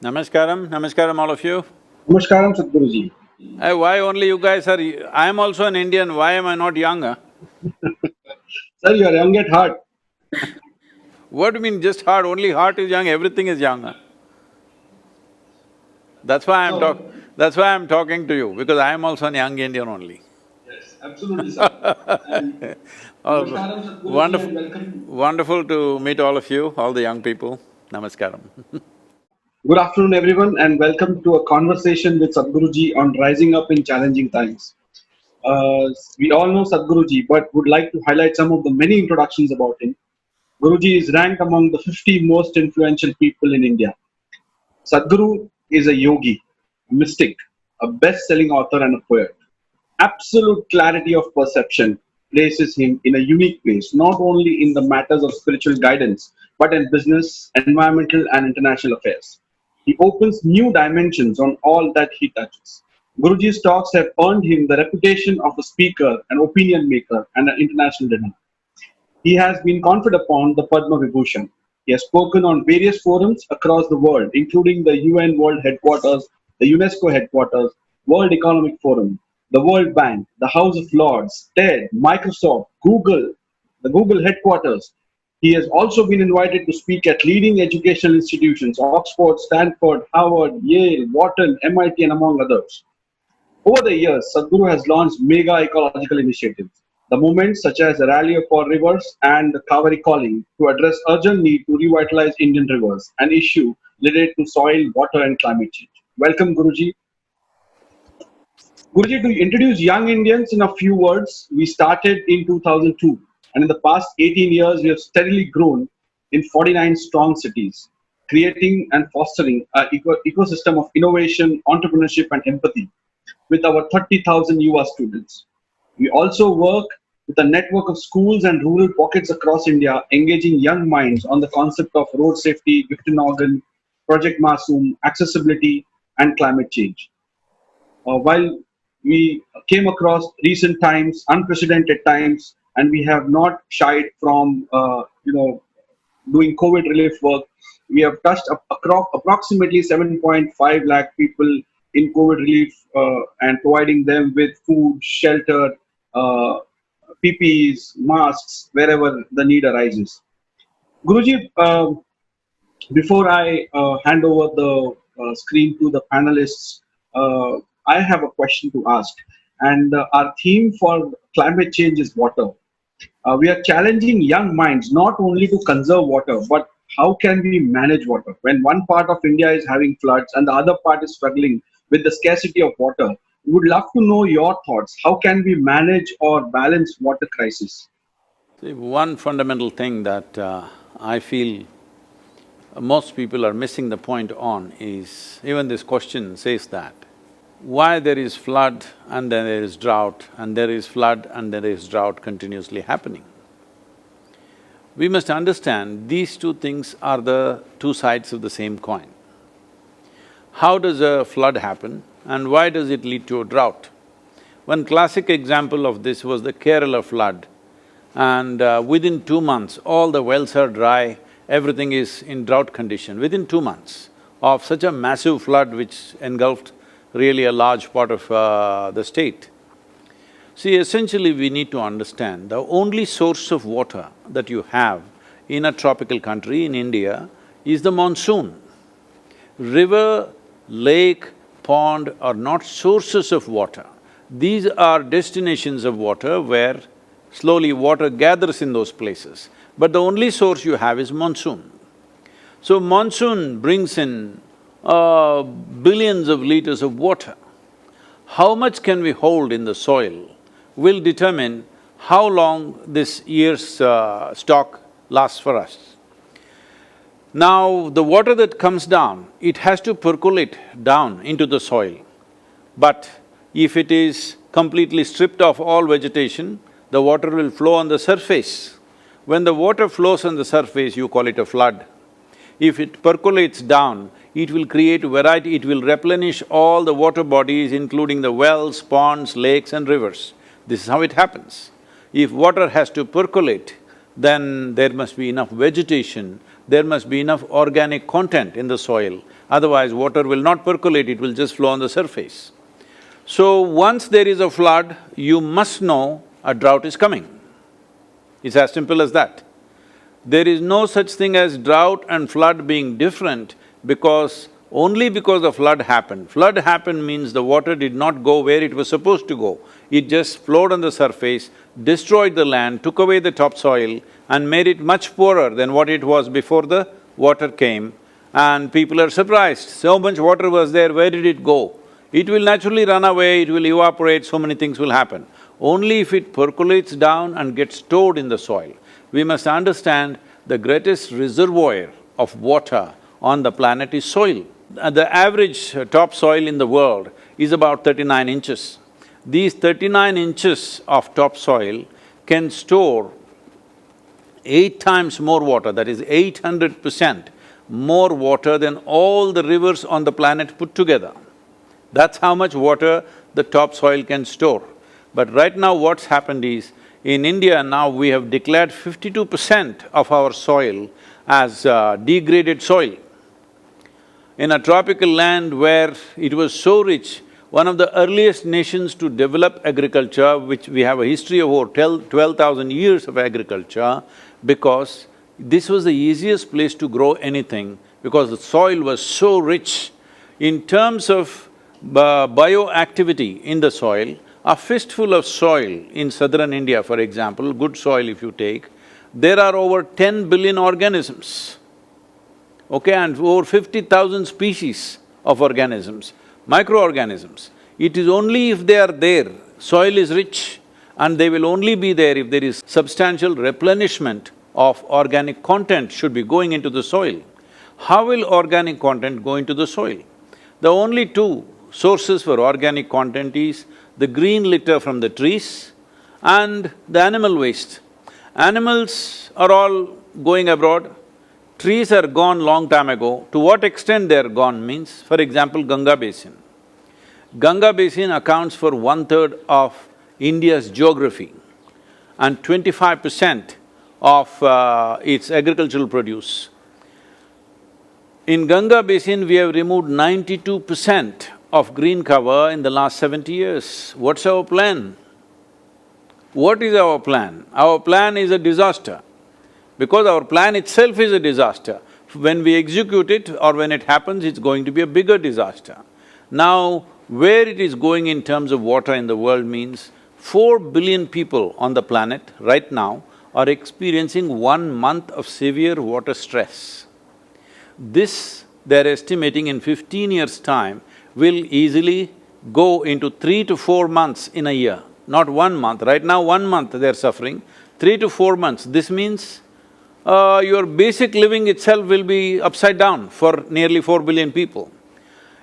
Namaskaram, namaskaram all of you. Namaskaram, Sadhguruji. Why only you guys are… I am also an Indian, why am I not younger? Sir, you are young at heart. What do you mean just heart? Only heart is young, everything is younger. That's why I'm talking to you, because I am also a young Indian only. Yes, absolutely, sir. And Oh, Namaskaram, Sadhguruji, wonderful, and welcome. wonderful to meet all of you, all the young people. Namaskaram. Good afternoon, everyone, and welcome to a conversation with Sadhguruji on rising up in challenging times. We all know Sadhguruji, but would like to highlight some of the many introductions about him. Guruji is ranked among the 50 most influential people in India. Sadhguru is a yogi, a mystic, a best-selling author, and a poet. Absolute clarity of perception places him in a unique place, not only in the matters of spiritual guidance, but in business, environmental, and international affairs. He opens new dimensions on all that he touches. Guruji's talks have earned him the reputation of a speaker, an opinion maker, and an international dinner. He has been conferred upon the Padma Vibhushan. He has spoken on various forums across the world, including the UN World Headquarters, the UNESCO Headquarters, World Economic Forum, the World Bank, the House of Lords, TED, Microsoft, Google, the Google Headquarters. He has also been invited to speak at leading educational institutions, Oxford, Stanford, Harvard, Yale, Wharton, MIT, and among others. Over the years, Sadhguru has launched mega ecological initiatives. The movements such as the Rally for Rivers and the Kaveri Calling to address urgent need to revitalize Indian rivers, an issue related to soil, water, and climate change. Welcome, Guruji. Guruji, to introduce young Indians in a few words, we started in 2002, and in the past 18 years, we have steadily grown in 49 strong cities, creating and fostering an ecosystem of innovation, entrepreneurship, and empathy with our 30,000 UA students. We also work with a network of schools and rural pockets across India, engaging young minds on the concept of road safety, gift in organ, Project Masoom, accessibility, and climate change. While we came across recent times, unprecedented times, and we have not shied from doing COVID relief work. We have touched approximately 7.5 lakh people in COVID relief and providing them with food, shelter, uh, PPEs, masks, wherever the need arises. Guruji, before I hand over the screen to the panelists, I have a question to ask. And our theme for climate change is water. We are challenging young minds not only to conserve water, but how can we manage water? When one part of India is having floods and the other part is struggling with the scarcity of water, we would love to know your thoughts. How can we manage or balance water crisis? See, one fundamental thing that I feel most people are missing the point on is, even this question says that, why there is flood and then there is drought, and there is flood and there is drought continuously happening. We must understand these two things are the two sides of the same coin. How does a flood happen and why does it lead to a drought? One classic example of this was the Kerala flood, and within 2 months, all the wells are dry, everything is in drought condition. Within 2 months of such a massive flood which engulfed really a large part of the state. See, essentially we need to understand the only source of water that you have in a tropical country, in India, is the monsoon. River, lake, pond are not sources of water. These are destinations of water where slowly water gathers in those places. But the only source you have is monsoon. So monsoon brings in billions of liters of water. How much can we hold in the soil will determine how long this year's stock lasts for us. Now, the water that comes down, it has to percolate down into the soil. But if it is completely stripped of all vegetation, the water will flow on the surface. When the water flows on the surface, you call it a flood. If it percolates down, it will create variety, it will replenish all the water bodies, including the wells, ponds, lakes and rivers. This is how it happens. If water has to percolate, then there must be enough vegetation there must be enough organic content in the soil, otherwise water will not percolate, it will just flow on the surface. So once there is a flood, you must know a drought is coming. It's as simple as that. There is no such thing as drought and flood being different only because the flood happened. Flood happened means the water did not go where it was supposed to go. It just flowed on the surface, destroyed the land, took away the topsoil and made it much poorer than what it was before the water came. And people are surprised, so much water was there, where did it go? It will naturally run away, it will evaporate, so many things will happen. Only if it percolates down and gets stored in the soil. We must understand the greatest reservoir of water on the planet is soil. The average topsoil in the world is about 39 inches. These 39 inches of topsoil can store 8 times more water, that is 800% more water than all the rivers on the planet put together. That's how much water the topsoil can store. But right now what's happened is, in India now we have declared 52% of our soil as degraded soil. In a tropical land where it was so rich, one of the earliest nations to develop agriculture, which we have a history of over 12,000 years of agriculture, because this was the easiest place to grow anything, because the soil was so rich. In terms of bioactivity in the soil, a fistful of soil in southern India, for example, good soil if you take, there are over 10 billion organisms, okay, and over 50,000 species of organisms, microorganisms. It is only if they are there, soil is rich, and they will only be there if there is substantial replenishment of organic content should be going into the soil. How will organic content go into the soil? The only two sources for organic content is the green litter from the trees and the animal waste. Animals are all going abroad, trees are gone long time ago. To what extent they are gone means, for example, Ganga Basin. Ganga Basin accounts for 1/3 of India's geography and 25% of its agricultural produce. In Ganga Basin, we have removed 92% of green cover in the last 70 years. What's our plan? What is our plan? Our plan is a disaster, because our plan itself is a disaster. When we execute it or when it happens, it's going to be a bigger disaster. Now, where it is going in terms of water in the world means 4 billion people on the planet right now are experiencing 1 month of severe water stress. This, they're estimating in 15 years' time, will easily go into 3 to 4 months in a year, not 1 month. Right now, 1 month they're suffering, 3 to 4 months. This means your basic living itself will be upside down for nearly 4 billion people.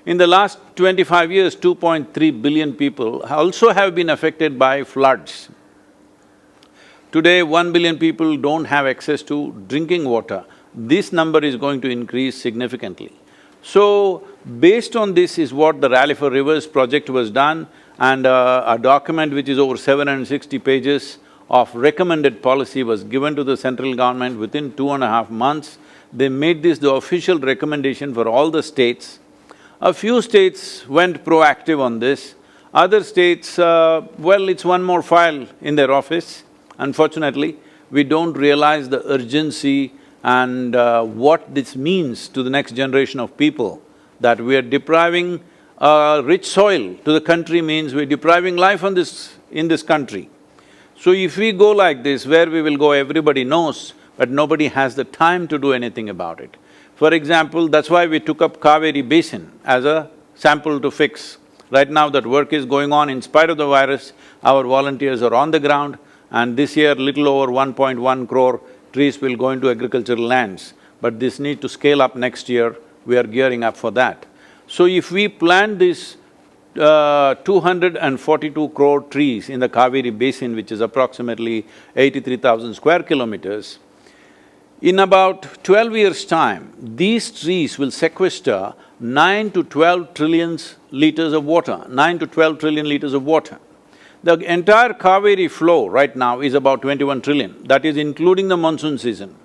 In the last 25 years, 2.3 billion people also have been affected by floods. Today, 1 billion people don't have access to drinking water. This number is going to increase significantly. So, based on this is what the Rally for Rivers project was done, and a document which is over 760 pages of recommended policy was given to the central government within 2.5 months. They made this the official recommendation for all the states. A few states went proactive on this, other states, well, it's one more file in their office. Unfortunately, we don't realize the urgency and what this means to the next generation of people, that we are depriving rich soil to the country means we're depriving life in this country. So if we go like this, where we will go, everybody knows, but nobody has the time to do anything about it. For example, that's why we took up Kaveri Basin as a sample to fix. Right now that work is going on in spite of the virus, our volunteers are on the ground, and this year little over 1.1 crore trees will go into agricultural lands. But this need to scale up next year, we are gearing up for that. So if we plant this 242 crore trees in the Kaveri Basin, which is approximately 83,000 square kilometers, in about 12 years' time, these trees will sequester 9 to 12 trillion liters of water, 9 to 12 trillion liters of water. The entire Kaveri flow right now is about 21 trillion, that is including the monsoon season.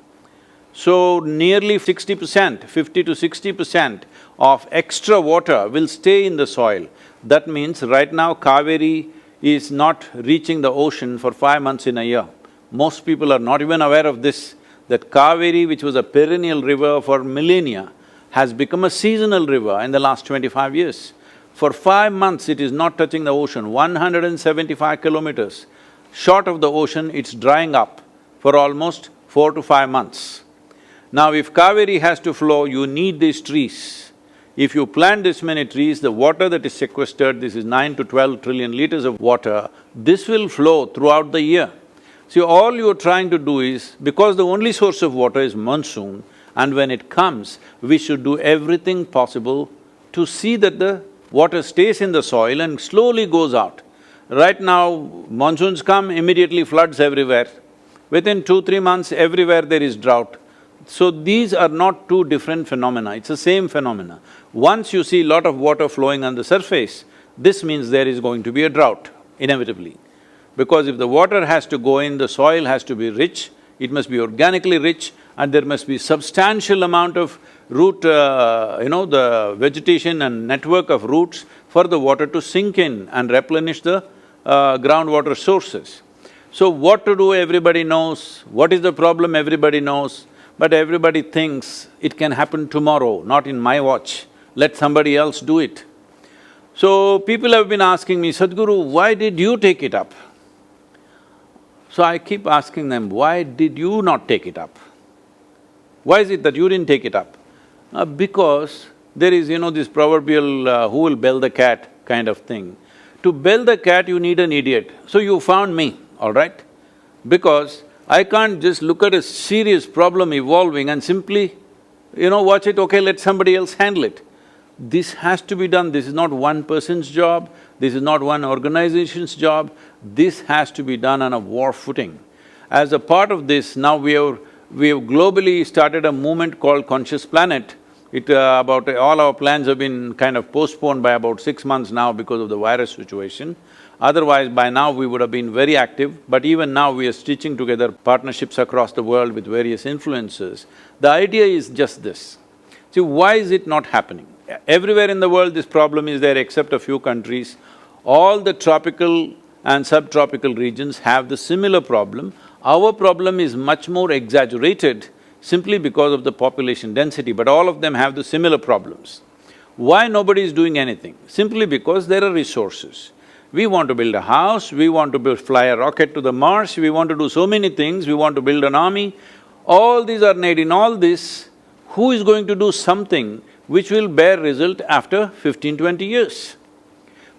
So nearly 60%, 50 to 60% of extra water will stay in the soil. That means right now Kaveri is not reaching the ocean for 5 months in a year. Most people are not even aware of this, that Kaveri, which was a perennial river for millennia, has become a seasonal river in the last 25 years. For 5 months it is not touching the ocean, 175 kilometers. Short of the ocean, it's drying up for almost 4 to 5 months. Now if Kaveri has to flow, you need these trees. If you plant this many trees, the water that is sequestered, this is 9 to 12 trillion liters of water, this will flow throughout the year. See, all you're trying to do is, because the only source of water is monsoon, and when it comes, we should do everything possible to see that the water stays in the soil and slowly goes out. Right now, monsoons come, immediately floods everywhere. Within 2-3 months, everywhere there is drought. So these are not two different phenomena, it's the same phenomena. Once you see lot of water flowing on the surface, this means there is going to be a drought, inevitably. Because if the water has to go in, the soil has to be rich, it must be organically rich, and there must be substantial amount of root, the vegetation and network of roots for the water to sink in and replenish the groundwater sources. So what to do, everybody knows, what is the problem, everybody knows, but everybody thinks it can happen tomorrow, not in my watch, let somebody else do it. So people have been asking me, Sadhguru, why did you take it up? So I keep asking them, why did you not take it up? Why is it that you didn't take it up? Because there is, this proverbial who will bell the cat kind of thing. To bell the cat, you need an idiot. So you found me, all right? Because I can't just look at a serious problem evolving and simply, watch it, okay, let somebody else handle it. This has to be done, this is not one person's job, this is not one organization's job, this has to be done on a war footing. As a part of this, now we have globally started a movement called Conscious Planet. All our plans have been kind of postponed by about 6 months now because of the virus situation. Otherwise, by now we would have been very active, but even now we are stitching together partnerships across the world with various influencers. The idea is just this. See, why is it not happening? Everywhere in the world this problem is there except a few countries. All the tropical and subtropical regions have the similar problem. Our problem is much more exaggerated simply because of the population density, but all of them have the similar problems. Why nobody is doing anything? Simply because there are resources. We want to build a house, we want to fly a rocket to the Mars, we want to do so many things, we want to build an army. All these are needed. In all this, who is going to do something which will bear result after 15-20 years?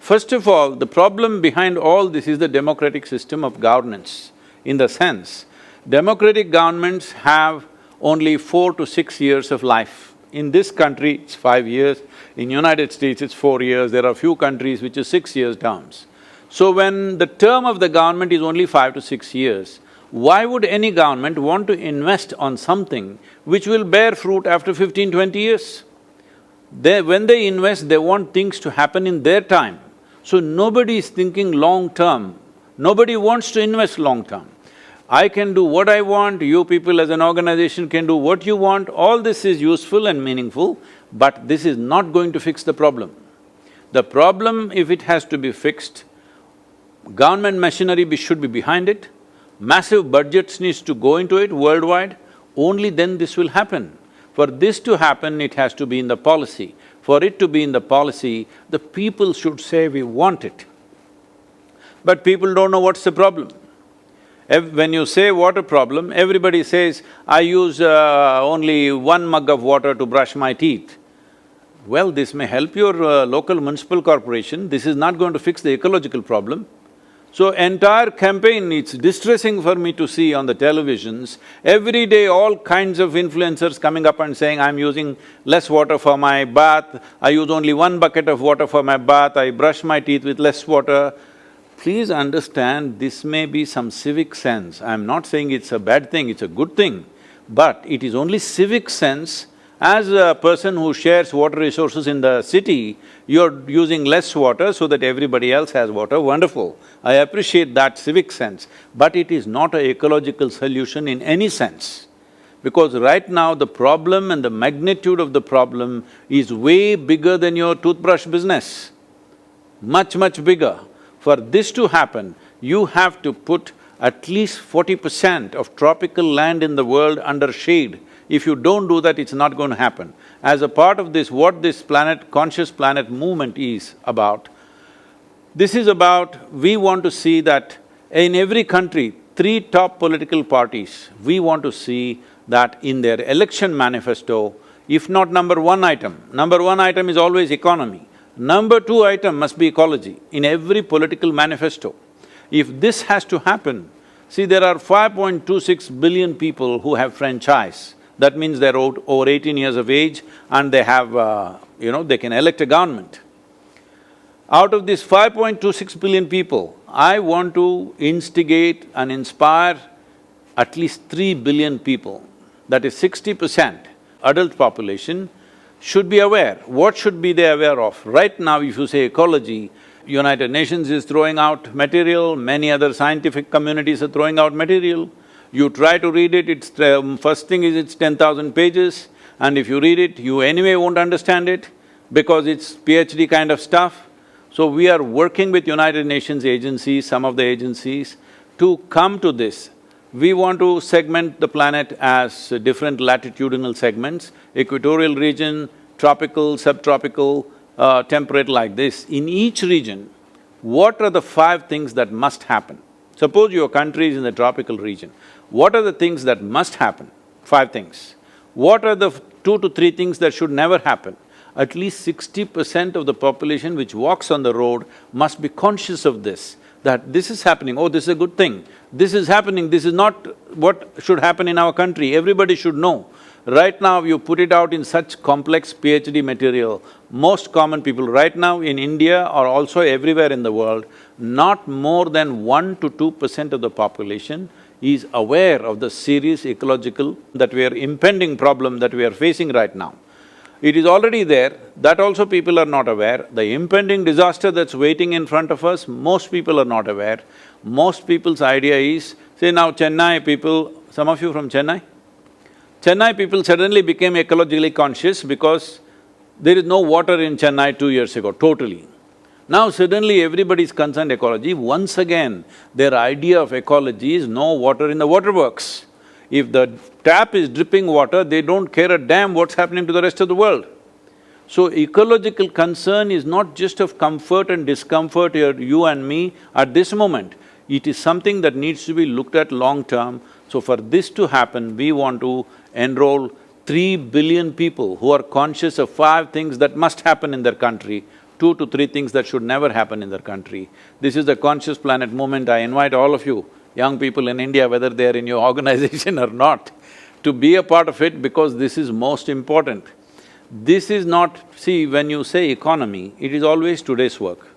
First of all, the problem behind all this is the democratic system of governance. In the sense, democratic governments have only 4 to 6 years of life. In this country, it's 5 years, in United States it's 4 years, there are few countries which is 6 years terms. So when the term of the government is only 5 to 6 years, why would any government want to invest on something which will bear fruit after 15-20 years? When they invest, they want things to happen in their time. So nobody is thinking long term, nobody wants to invest long term. I can do what I want, you people as an organization can do what you want, all this is useful and meaningful, but this is not going to fix the problem. The problem, if it has to be fixed, government machinery should be behind it, massive budgets needs to go into it worldwide, only then this will happen. For this to happen, it has to be in the policy. For it to be in the policy, the people should say, we want it. But people don't know what's the problem. When you say water problem, everybody says, I use only 1 mug of water to brush my teeth. Well, this may help your local municipal corporation, this is not going to fix the ecological problem. So entire campaign, it's distressing for me to see on the televisions, every day all kinds of influencers coming up and saying, I'm using less water for my bath, I use only 1 bucket of water for my bath, I brush my teeth with less water. Please understand, this may be some civic sense. I'm not saying it's a bad thing, it's a good thing, but it is only civic sense. As a person who shares water resources in the city, you're using less water so that everybody else has water, wonderful. I appreciate that civic sense, but it is not an ecological solution in any sense. Because right now the problem and the magnitude of the problem is way bigger than your toothbrush business, much, much bigger. For this to happen, you have to put at least 40% of tropical land in the world under shade. If you don't do that, it's not going to happen. As a part of this, what this planet, conscious planet movement is about, this is about, we want to see that in every country, three top political parties, we want to see that in their election manifesto, if not number one item is always economy. Number two item must be ecology in every political manifesto. If this has to happen, see, there are 5.26 billion people who have franchise. That means they're over 18 years of age and they have, they can elect a government. Out of these 5.26 billion people, I want to instigate and inspire at least 3 billion people. That is 60% adult population should be aware. What should be they aware of? Right now, if you say ecology, United Nations is throwing out material, many other scientific communities are throwing out material. You try to read it, it's… first thing is it's 10,000 pages, and if you read it, you anyway won't understand it because it's PhD kind of stuff. So we are working with United Nations agencies, some of the agencies, to come to this. We want to segment the planet as different latitudinal segments, equatorial region, tropical, subtropical, temperate like this. In each region, what are the 5 things that must happen? Suppose your country is in the tropical region, what are the things that must happen? 5 things. What are the 2 to 3 things that should never happen? At least 60% of the population which walks on the road must be conscious of this, that this is happening, oh, this is a good thing. This is happening, this is not what should happen in our country, everybody should know. Right now, you put it out in such complex PhD material, most common people right now in India or also everywhere in the world, not more than 1 to 2% of the population is aware of the serious ecological impending problem that we are facing right now. It is already there, that also people are not aware. The impending disaster that's waiting in front of us, most people are not aware. Most people's idea is, say now Chennai people, some of you from Chennai? Chennai people suddenly became ecologically conscious because there is no water in Chennai 2 years ago, totally. Now suddenly everybody is concerned ecology. Once again, their idea of ecology is no water in the waterworks. If the tap is dripping water, they don't care a damn what's happening to the rest of the world. So ecological concern is not just of comfort and discomfort you and me at this moment. It is something that needs to be looked at long term. So for this to happen, we want to enroll 3 billion people who are conscious of 5 things that must happen in their country, 2 to 3 things that should never happen in their country. This is the Conscious Planet movement. I invite all of you, young people in India, whether they're in your organization or not, to be a part of it because this is most important. This is not… see, when you say economy, it is always today's work.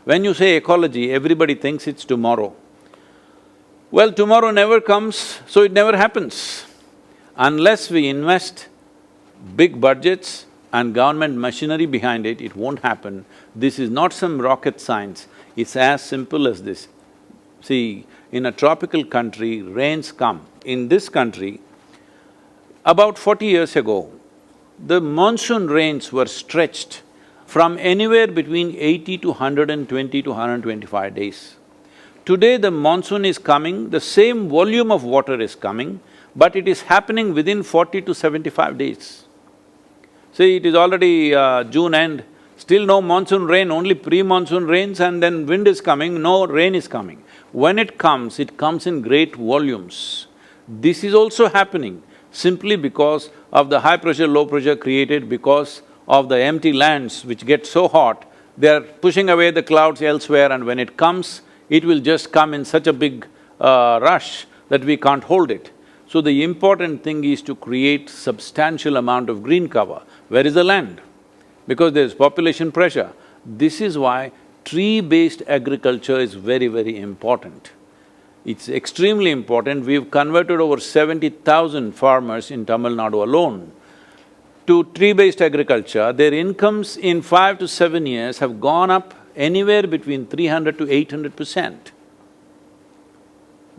When you say ecology, everybody thinks it's tomorrow. Well, tomorrow never comes, so it never happens. Unless we invest big budgets and government machinery behind it, it won't happen. This is not some rocket science, it's as simple as this. See, in a tropical country, rains come. In this country, about 40 years ago, the monsoon rains were stretched from anywhere between 80 to 120 to 125 days. Today the monsoon is coming, the same volume of water is coming, but it is happening within 40 to 75 days. See, it is already June end, still no monsoon rain, only pre-monsoon rains and then wind is coming, no rain is coming. When it comes in great volumes. This is also happening simply because of the high pressure, low pressure created because of the empty lands which get so hot, they are pushing away the clouds elsewhere, and when it comes, it will just come in such a big rush that we can't hold it. So the important thing is to create substantial amount of green cover. Where is the land? Because there's population pressure. This is why tree-based agriculture is very, very important. It's extremely important. We've converted over 70,000 farmers in Tamil Nadu alone to tree-based agriculture. Their incomes in 5 to 7 years have gone up anywhere between 300 to 800%.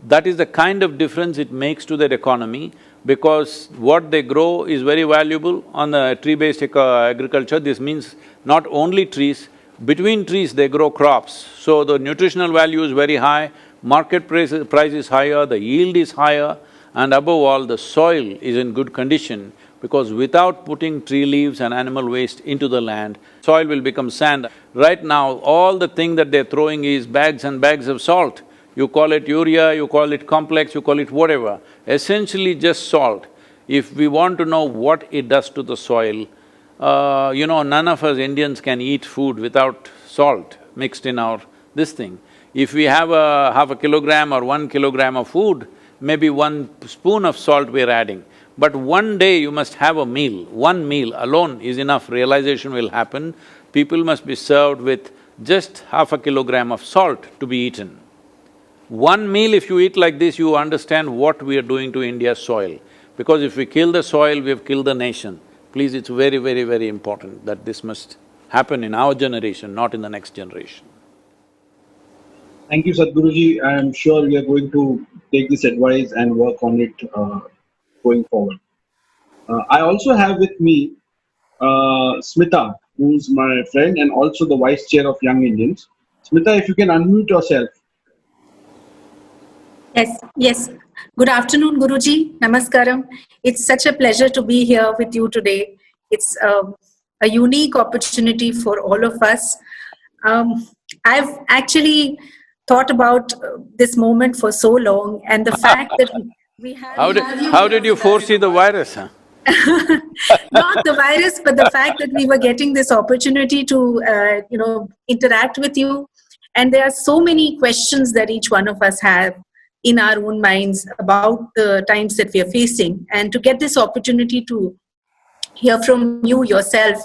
That is the kind of difference it makes to their economy, because what they grow is very valuable on the tree-based agriculture. This means not only trees, between trees they grow crops. So the nutritional value is very high, price is higher, the yield is higher, and above all, the soil is in good condition, because without putting tree leaves and animal waste into the land, soil will become sand. Right now, all the thing that they're throwing is bags and bags of salt. You call it urea, you call it complex, you call it whatever, essentially just salt. If we want to know what it does to the soil, none of us Indians can eat food without salt mixed in our this thing. If we have a half a kilogram or 1 kilogram of food, maybe 1 spoon of salt we're adding. But one day you must have a meal, one meal alone is enough, realization will happen. People must be served with just half a kilogram of salt to be eaten. One meal if you eat like this, you understand what we are doing to India's soil. Because if we kill the soil, we have killed the nation. Please, it's very, very, very important that this must happen in our generation, not in the next generation. Thank you, Sadhguruji. I am sure we are going to take this advice and work on it going forward. I also have with me Smita, who's my friend and also the Vice Chair of Young Indians. Smita, if you can unmute yourself. Yes. Good afternoon, Guruji. Namaskaram. It's such a pleasure to be here with you today. It's a unique opportunity for all of us. I've actually thought about this moment for so long, and the fact that we have… How did you foresee the virus, huh? Not the virus, but the fact that we were getting this opportunity to, interact with you. And there are so many questions that each one of us have in our own minds about the times that we are facing. And to get this opportunity to hear from you yourself,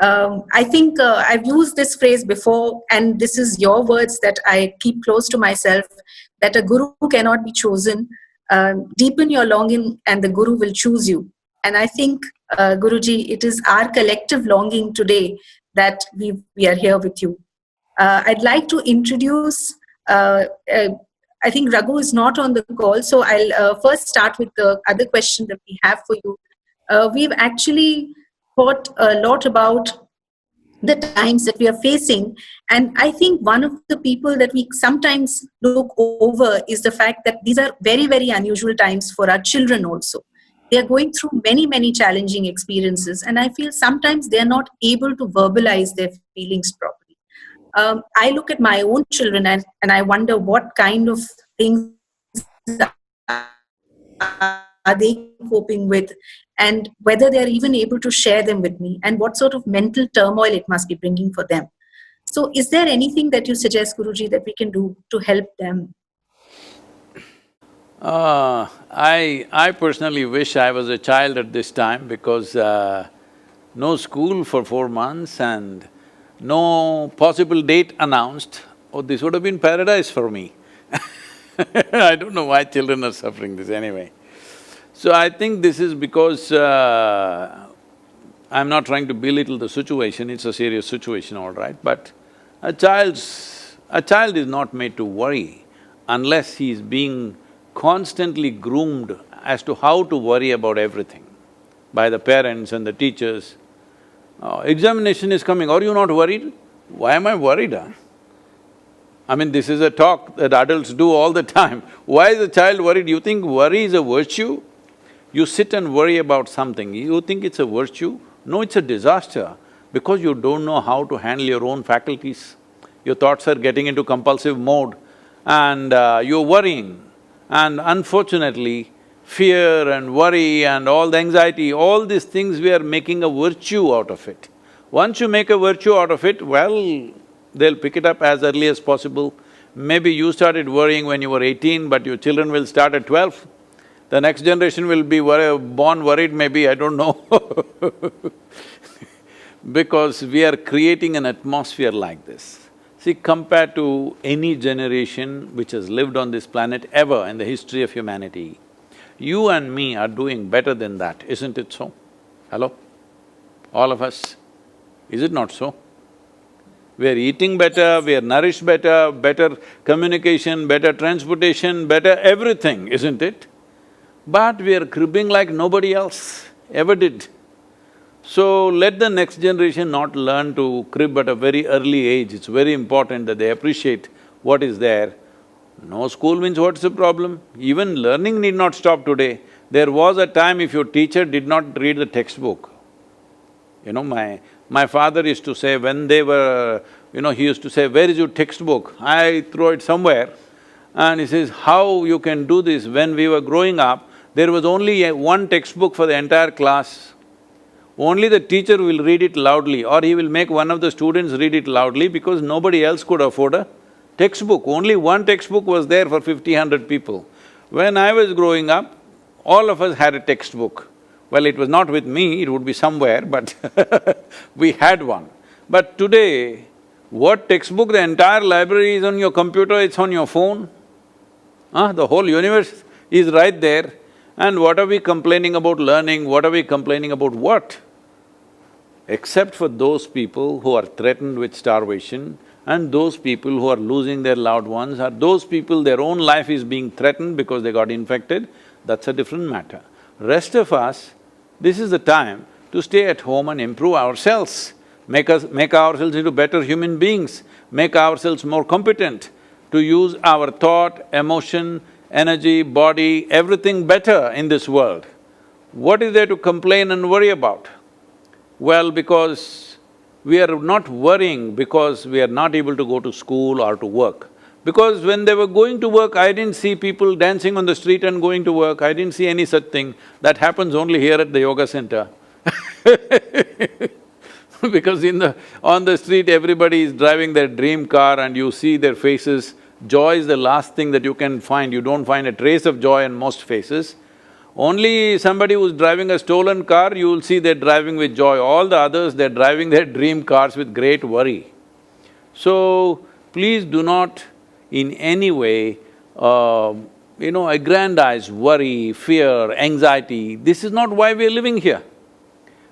I think I've used this phrase before, and this is your words that I keep close to myself, that a guru cannot be chosen. Deepen your longing and the guru will choose you. And I think, Guruji, it is our collective longing today that we are here with you. I'd like to introduce, I think Raghu is not on the call, so I'll first start with the other question that we have for you. We've actually thought a lot about the times that we are facing, and I think one of the people that we sometimes look over is the fact that these are very, very unusual times for our children also. They are going through many, many challenging experiences, and I feel sometimes they are not able to verbalize their feelings properly. I look at my own children and I wonder what kind of things are they coping with, and whether they are even able to share them with me, and what sort of mental turmoil it must be bringing for them. So is there anything that you suggest, Guruji, that we can do to help them? I personally wish I was a child at this time, because no school for 4 months and no possible date announced. Oh, this would have been paradise for me. I don't know why children are suffering this anyway. So I think this is because I'm not trying to belittle the situation, it's a serious situation, all right, but a child is not made to worry unless he is being constantly groomed as to how to worry about everything by the parents and the teachers. Examination is coming, are you not worried? Why am I worried, huh? I mean, this is a talk that adults do all the time. Why is a child worried? You think worry is a virtue? You sit and worry about something, you think it's a virtue? No, it's a disaster, because you don't know how to handle your own faculties. Your thoughts are getting into compulsive mode and you're worrying. And unfortunately, fear and worry and all the anxiety, all these things, we are making a virtue out of it. Once you make a virtue out of it, well, they'll pick it up as early as possible. Maybe you started worrying when you were 18, but your children will start at 12. The next generation will be born worried maybe, I don't know because we are creating an atmosphere like this. See, compared to any generation which has lived on this planet ever in the history of humanity, you and me are doing better than that, isn't it so? Hello? All of us, is it not so? We are eating better, we are nourished better, better communication, better transportation, better everything, isn't it? But we are cribbing like nobody else ever did. So let the next generation not learn to crib at a very early age. It's very important that they appreciate what is there. No school means what's the problem? Even learning need not stop today. There was a time if your teacher did not read the textbook. You know, my father used to say when they were… he used to say, "Where is your textbook?" I throw it somewhere. And he says, "How you can do this? When we were growing up, there was only one textbook for the entire class. Only the teacher will read it loudly, or he will make one of the students read it loudly because nobody else could afford a textbook. Only one textbook was there for 50, 100 people. When I was growing up, all of us had a textbook. Well, it was not with me, it would be somewhere, but we had one. But today, what textbook? The entire library is on your computer, it's on your phone. The whole universe is right there. And what are we complaining about learning? What are we complaining about what? Except for those people who are threatened with starvation and those people who are losing their loved ones, or those people their own life is being threatened because they got infected, that's a different matter. Rest of us, this is the time to stay at home and improve ourselves, make ourselves into better human beings, make ourselves more competent, to use our thought, emotion, energy, body, everything better in this world. What is there to complain and worry about? Well, because we are not worrying because we are not able to go to school or to work. Because when they were going to work, I didn't see people dancing on the street and going to work, I didn't see any such thing. That happens only here at the yoga center. Because on the street, everybody is driving their dream car and you see their faces. Joy is the last thing that you can find, you don't find a trace of joy in most faces. Only somebody who's driving a stolen car, you will see they're driving with joy. All the others, they're driving their dream cars with great worry. So, please do not in any way, aggrandize worry, fear, anxiety. This is not why we are living here.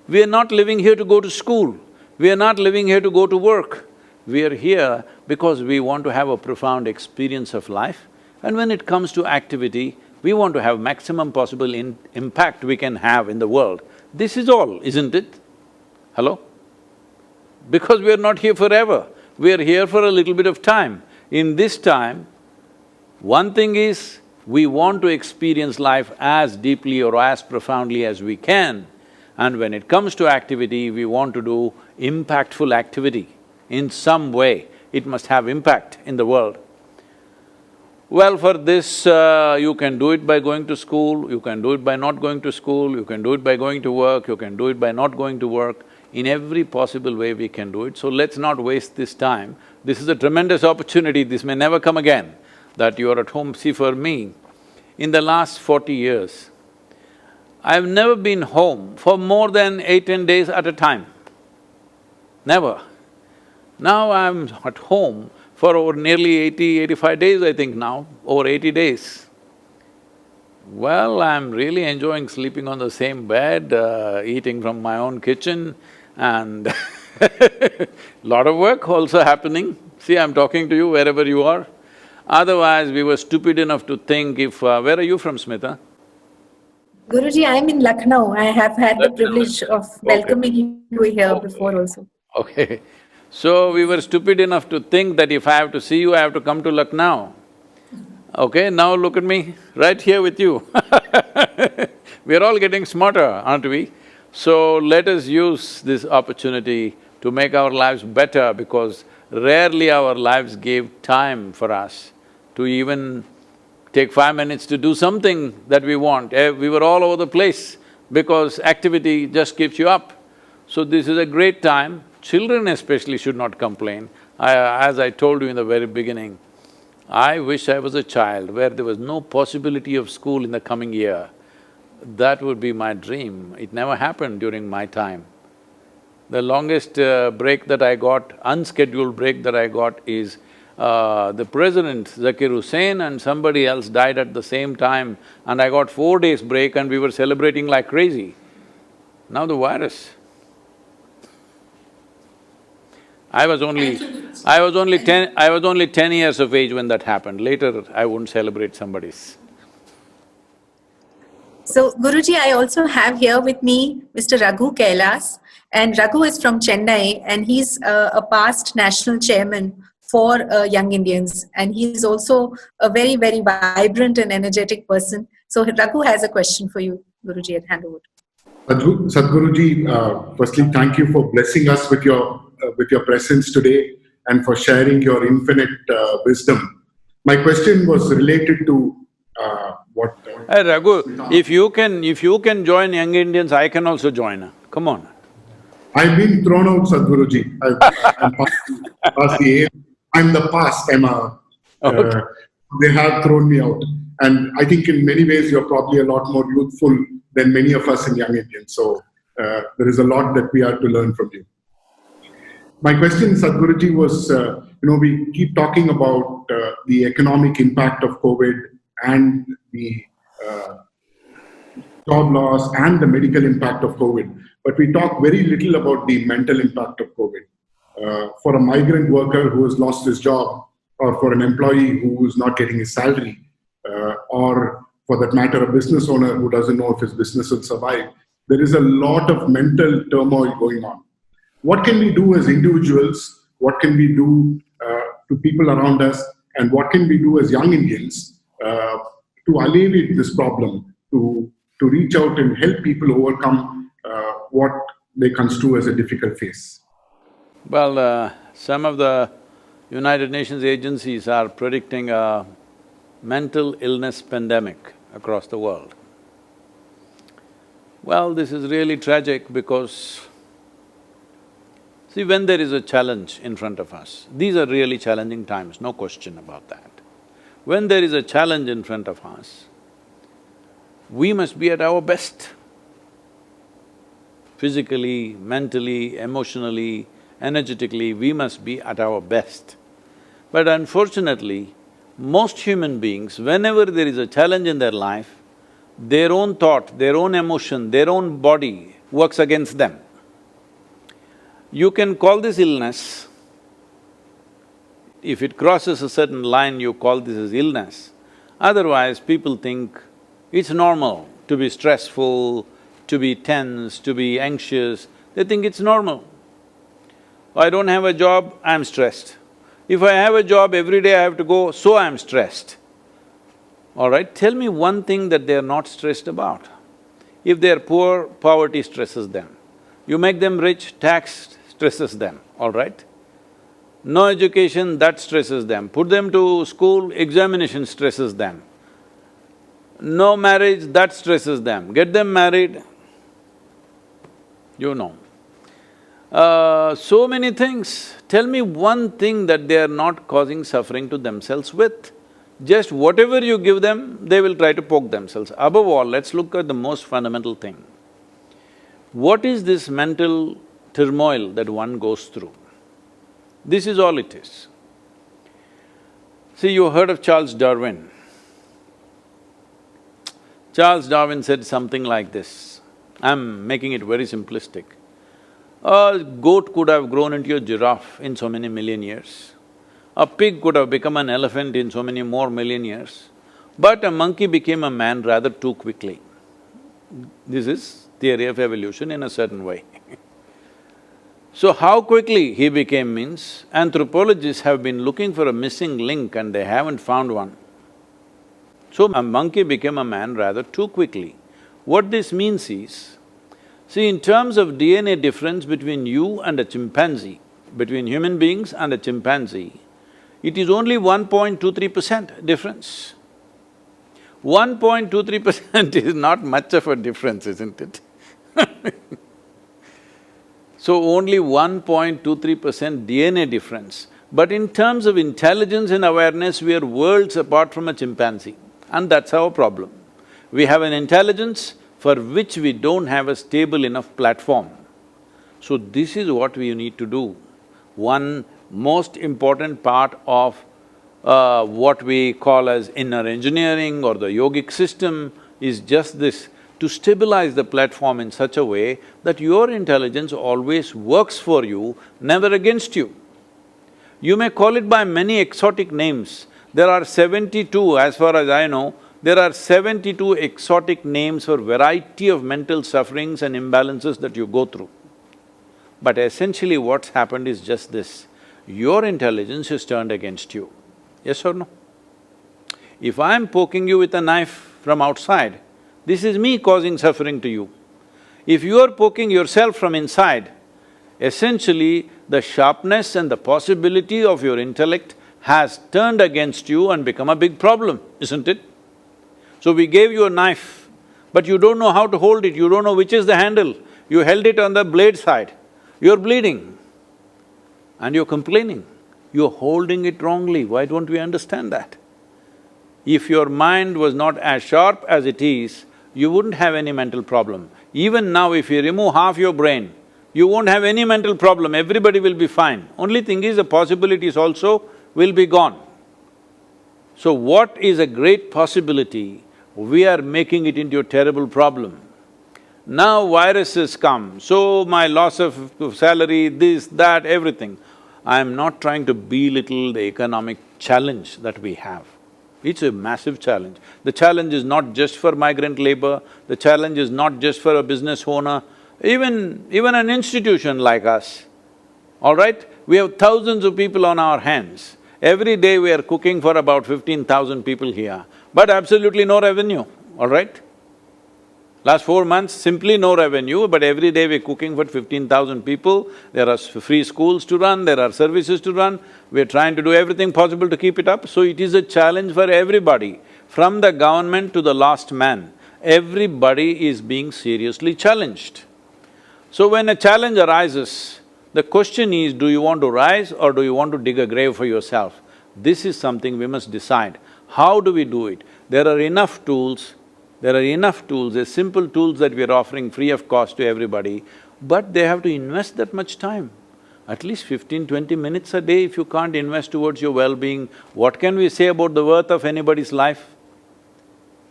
We are not living here to go to school. We are not living here to go to work. We are here because we want to have a profound experience of life, and when it comes to activity, we want to have maximum possible impact we can have in the world. This is all, isn't it? Hello? Because we are not here forever, we are here for a little bit of time. In this time, one thing is, we want to experience life as deeply or as profoundly as we can, and when it comes to activity, we want to do impactful activity. In some way, it must have impact in the world. Well, for this, you can do it by going to school, you can do it by not going to school, you can do it by going to work, you can do it by not going to work. In every possible way we can do it, so let's not waste this time. This is a tremendous opportunity, this may never come again, that you are at home. See, for me, in the last 40 years, I've never been home for more than 8–10 days at a time. Never. Now I'm at home for over nearly 80–85 days, I think now, over 80 days. Well, I'm really enjoying sleeping on the same bed, eating from my own kitchen, and lot of work also happening. See, I'm talking to you wherever you are. Otherwise, we were stupid enough to think if… where are you from, Smita? Guruji, I'm in Lucknow. I have had the privilege of welcoming you here before also. Okay. So, we were stupid enough to think that if I have to see you, I have to come to Lucknow. Okay, now look at me, right here with you. We're all getting smarter, aren't we? So, let us use this opportunity to make our lives better, because rarely our lives give time for us to even take 5 minutes to do something that we want. We were all over the place because activity just keeps you up. So this is a great time. Children especially should not complain. As I told you in the very beginning, I wish I was a child where there was no possibility of school in the coming year. That would be my dream. It never happened during my time. The longest break that I got, unscheduled break that I got is the president, Zakir Hussain, and somebody else died at the same time, and I got 4 days break and we were celebrating like crazy. Now the virus. I was only… I was only 10 years of age when that happened. Later, I wouldn't celebrate somebody's. So, Guruji, I also have here with me Mr. Raghu Kailas, and Raghu is from Chennai, and he's a past national chairman for Young Indians, and he's also a very, very vibrant and energetic person. So, Raghu has a question for you, Guruji, at handover. Sadhguruji, firstly, thank you for blessing us with your presence today and for sharing your infinite wisdom. My question was related to what… Hey Raghu, if you can join Young Indians, I can also join. Come on. I've been thrown out, Sadhguruji. I'm past the age. I'm the past. Okay. They have thrown me out. And I think in many ways you're probably a lot more youthful than many of us in Young Indians. So there is a lot that we have to learn from you. My question, Sadhguruji, was, we keep talking about the economic impact of COVID and the job loss and the medical impact of COVID. But we talk very little about the mental impact of COVID. For a migrant worker who has lost his job, or for an employee who is not getting his salary, or for that matter, a business owner who doesn't know if his business will survive, there is a lot of mental turmoil going on. What can we do as individuals? What can we do to people around us? And what can we do as young Indians to alleviate this problem, to reach out and help people overcome what they construe as a difficult phase? Well, some of the United Nations agencies are predicting a mental illness pandemic across the world. Well, this is really tragic because, see, when there is a challenge in front of us, these are really challenging times, no question about that. When there is a challenge in front of us, we must be at our best. Physically, mentally, emotionally, energetically, we must be at our best. But unfortunately, most human beings, whenever there is a challenge in their life, their own thought, their own emotion, their own body works against them. You can call this illness. If it crosses a certain line, you call this as illness. Otherwise, people think it's normal to be stressful, to be tense, to be anxious. They think it's normal. I don't have a job, I'm stressed. If I have a job, every day I have to go, so I'm stressed. All right, tell me one thing that they're not stressed about. If they're poor, poverty stresses them. You make them rich, tax stresses them, all right? No education, that stresses them. Put them to school, examination stresses them. No marriage, that stresses them. Get them married, you know. So many things. Tell me one thing that they are not causing suffering to themselves with. Just whatever you give them, they will try to poke themselves. Above all, let's look at the most fundamental thing. What is this mental turmoil that one goes through? This is all it is. See, you heard of Charles Darwin. Charles Darwin said something like this. I'm making it very simplistic. A goat could have grown into a giraffe in so many million years. A pig could have become an elephant in so many more million years. But a monkey became a man rather too quickly. This is theory of evolution in a certain way. So how quickly he became means, anthropologists have been looking for a missing link and they haven't found one. So a monkey became a man rather too quickly. What this means is, see, in terms of DNA difference between you and a chimpanzee, between human beings and a chimpanzee, it is only 1.23% difference. 1.23% is not much of a difference, isn't it? So only 1.23% DNA difference. But in terms of intelligence and awareness, we are worlds apart from a chimpanzee, and that's our problem. We have an intelligence for which we don't have a stable enough platform. So this is what we need to do. One most important part of what we call as inner engineering or the yogic system is just this, to stabilize the platform in such a way that your intelligence always works for you, never against you. You may call it by many exotic names. There are 72, as far as I know, there are 72 exotic names for variety of mental sufferings and imbalances that you go through. But essentially what's happened is just this, your intelligence is turned against you. Yes or no? If I'm poking you with a knife from outside, this is me causing suffering to you. If you are poking yourself from inside, essentially the sharpness and the possibility of your intellect has turned against you and become a big problem, isn't it? So we gave you a knife, but you don't know how to hold it, you don't know which is the handle. You held it on the blade side, you're bleeding and you're complaining. You're holding it wrongly, why don't we understand that? If your mind was not as sharp as it is, you wouldn't have any mental problem. Even now if you remove half your brain, you won't have any mental problem, everybody will be fine. Only thing is the possibilities also will be gone. So what is a great possibility, we are making it into a terrible problem. Now viruses come, so my loss of salary, this, that, everything. I am not trying to belittle the economic challenge that we have. It's a massive challenge. The challenge is not just for migrant labor, the challenge is not just for a business owner, even an institution like us, all right? We have thousands of people on our hands. Every day we are cooking for about 15,000 people here, but absolutely no revenue, all right? Last 4 months, simply no revenue, but every day we're cooking for 15,000 people. There are free schools to run, there are services to run. We're trying to do everything possible to keep it up. So it is a challenge for everybody, from the government to the last man. Everybody is being seriously challenged. So when a challenge arises, the question is, do you want to rise or do you want to dig a grave for yourself? This is something we must decide. How do we do it? There are enough tools, there's simple tools that we are offering free of cost to everybody, but they have to invest that much time. At least 15–20 minutes a day if you can't invest towards your well-being, what can we say about the worth of anybody's life?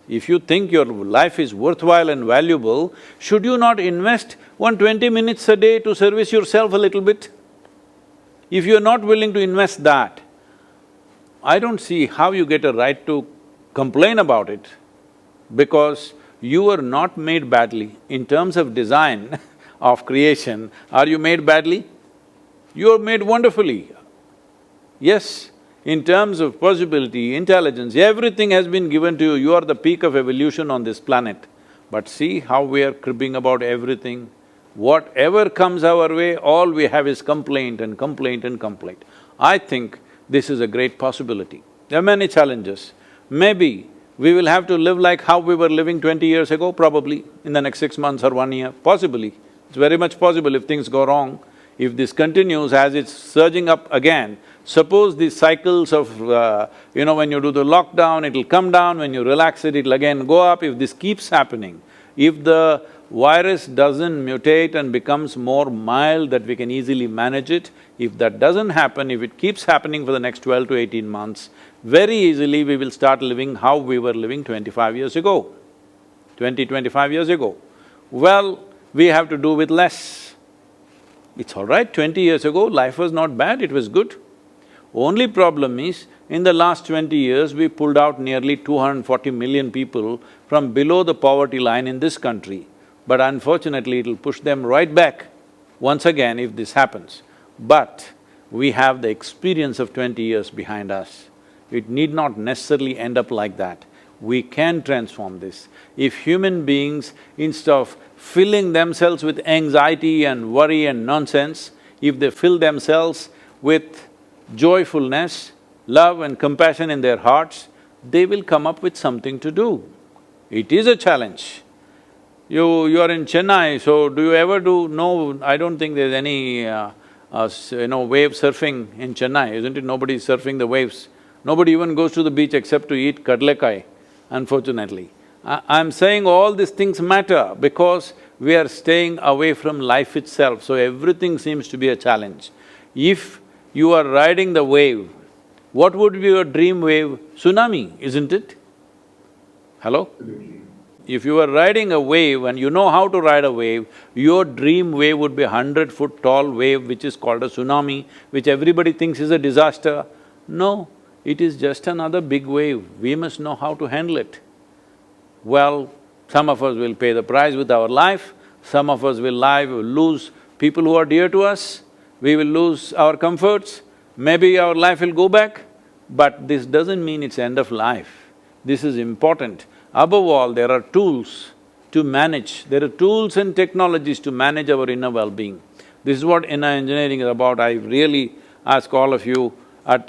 If you think your life is worthwhile and valuable, should you not invest 20 minutes a day to service yourself a little bit? If you're not willing to invest that, I don't see how you get a right to complain about it, because you are not made badly. In terms of design of creation, are you made badly? You are made wonderfully. Yes, in terms of possibility, intelligence, everything has been given to you. You are the peak of evolution on this planet. But see how we are cribbing about everything. Whatever comes our way, all we have is complaint and complaint and complaint. I think this is a great possibility. There are many challenges. Maybe we will have to live like how we were living 20 years ago, probably, in the next 6 months or 1 year, possibly. It's very much possible if things go wrong. If this continues as it's surging up again, suppose these cycles of, when you do the lockdown, it'll come down, when you relax it, it'll again go up. If this keeps happening, if the virus doesn't mutate and becomes more mild that we can easily manage it, if that doesn't happen, if it keeps happening for the next 12 to 18 months, very easily we will start living how we were living 25 years ago, 25 years ago. Well, we have to do with less. It's all right, 20 years ago life was not bad, it was good. Only problem is, in the last 20 years, we pulled out nearly 240 million people from below the poverty line in this country. But unfortunately, it'll push them right back once again if this happens. But we have the experience of 20 years behind us. It need not necessarily end up like that. We can transform this. If human beings, instead of filling themselves with anxiety and worry and nonsense, if they fill themselves with joyfulness, love and compassion in their hearts, they will come up with something to do. It is a challenge. You are in Chennai, so do you ever no, I don't think there's any wave surfing in Chennai, isn't it? Nobody is surfing the waves. Nobody even goes to the beach except to eat kadlekai, unfortunately. I'm saying all these things matter because we are staying away from life itself, so everything seems to be a challenge. If you are riding the wave, what would be your dream wave? Tsunami, isn't it? Hello? If you were riding a wave and you know how to ride a wave, your dream wave would be 100-foot tall wave which is called a tsunami, which everybody thinks is a disaster. No, it is just another big wave. We must know how to handle it. Well, some of us will pay the price with our life, some of us will lose people who are dear to us, we will lose our comforts, maybe our life will go back, but this doesn't mean it's end of life. This is important. Above all, there are tools to manage, there are tools and technologies to manage our inner well-being. This is what inner engineering is about. I really ask all of you at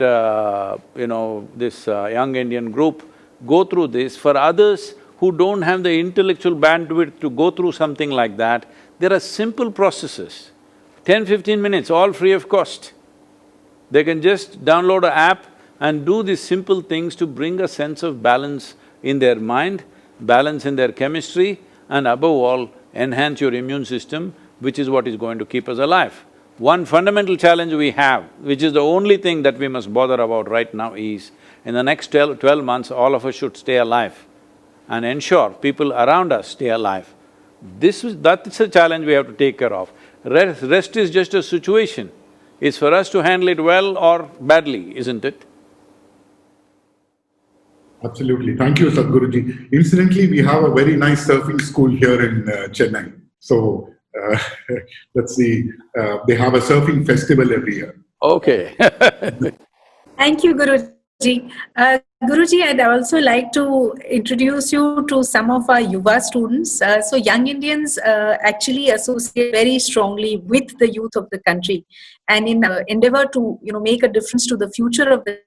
this young Indian group, go through this. For others who don't have the intellectual bandwidth to go through something like that, there are simple processes, 10-15 minutes, all free of cost. They can just download an app and do these simple things to bring a sense of balance in their mind, balance in their chemistry, and above all, enhance your immune system, which is what is going to keep us alive. One fundamental challenge we have, which is the only thing that we must bother about right now is, in the next 12 months, all of us should stay alive and ensure people around us stay alive. That's a challenge we have to take care of. Rest is just a situation. It's for us to handle it well or badly, isn't it? Absolutely. Thank you, Sadhguruji. Incidentally, we have a very nice surfing school here in Chennai. So, let's see, they have a surfing festival every year. Okay Thank you, Guruji. Guruji, I'd also like to introduce you to some of our Yuva students. So young Indians actually associate very strongly with the youth of the country, and in endeavor to make a difference to the future of the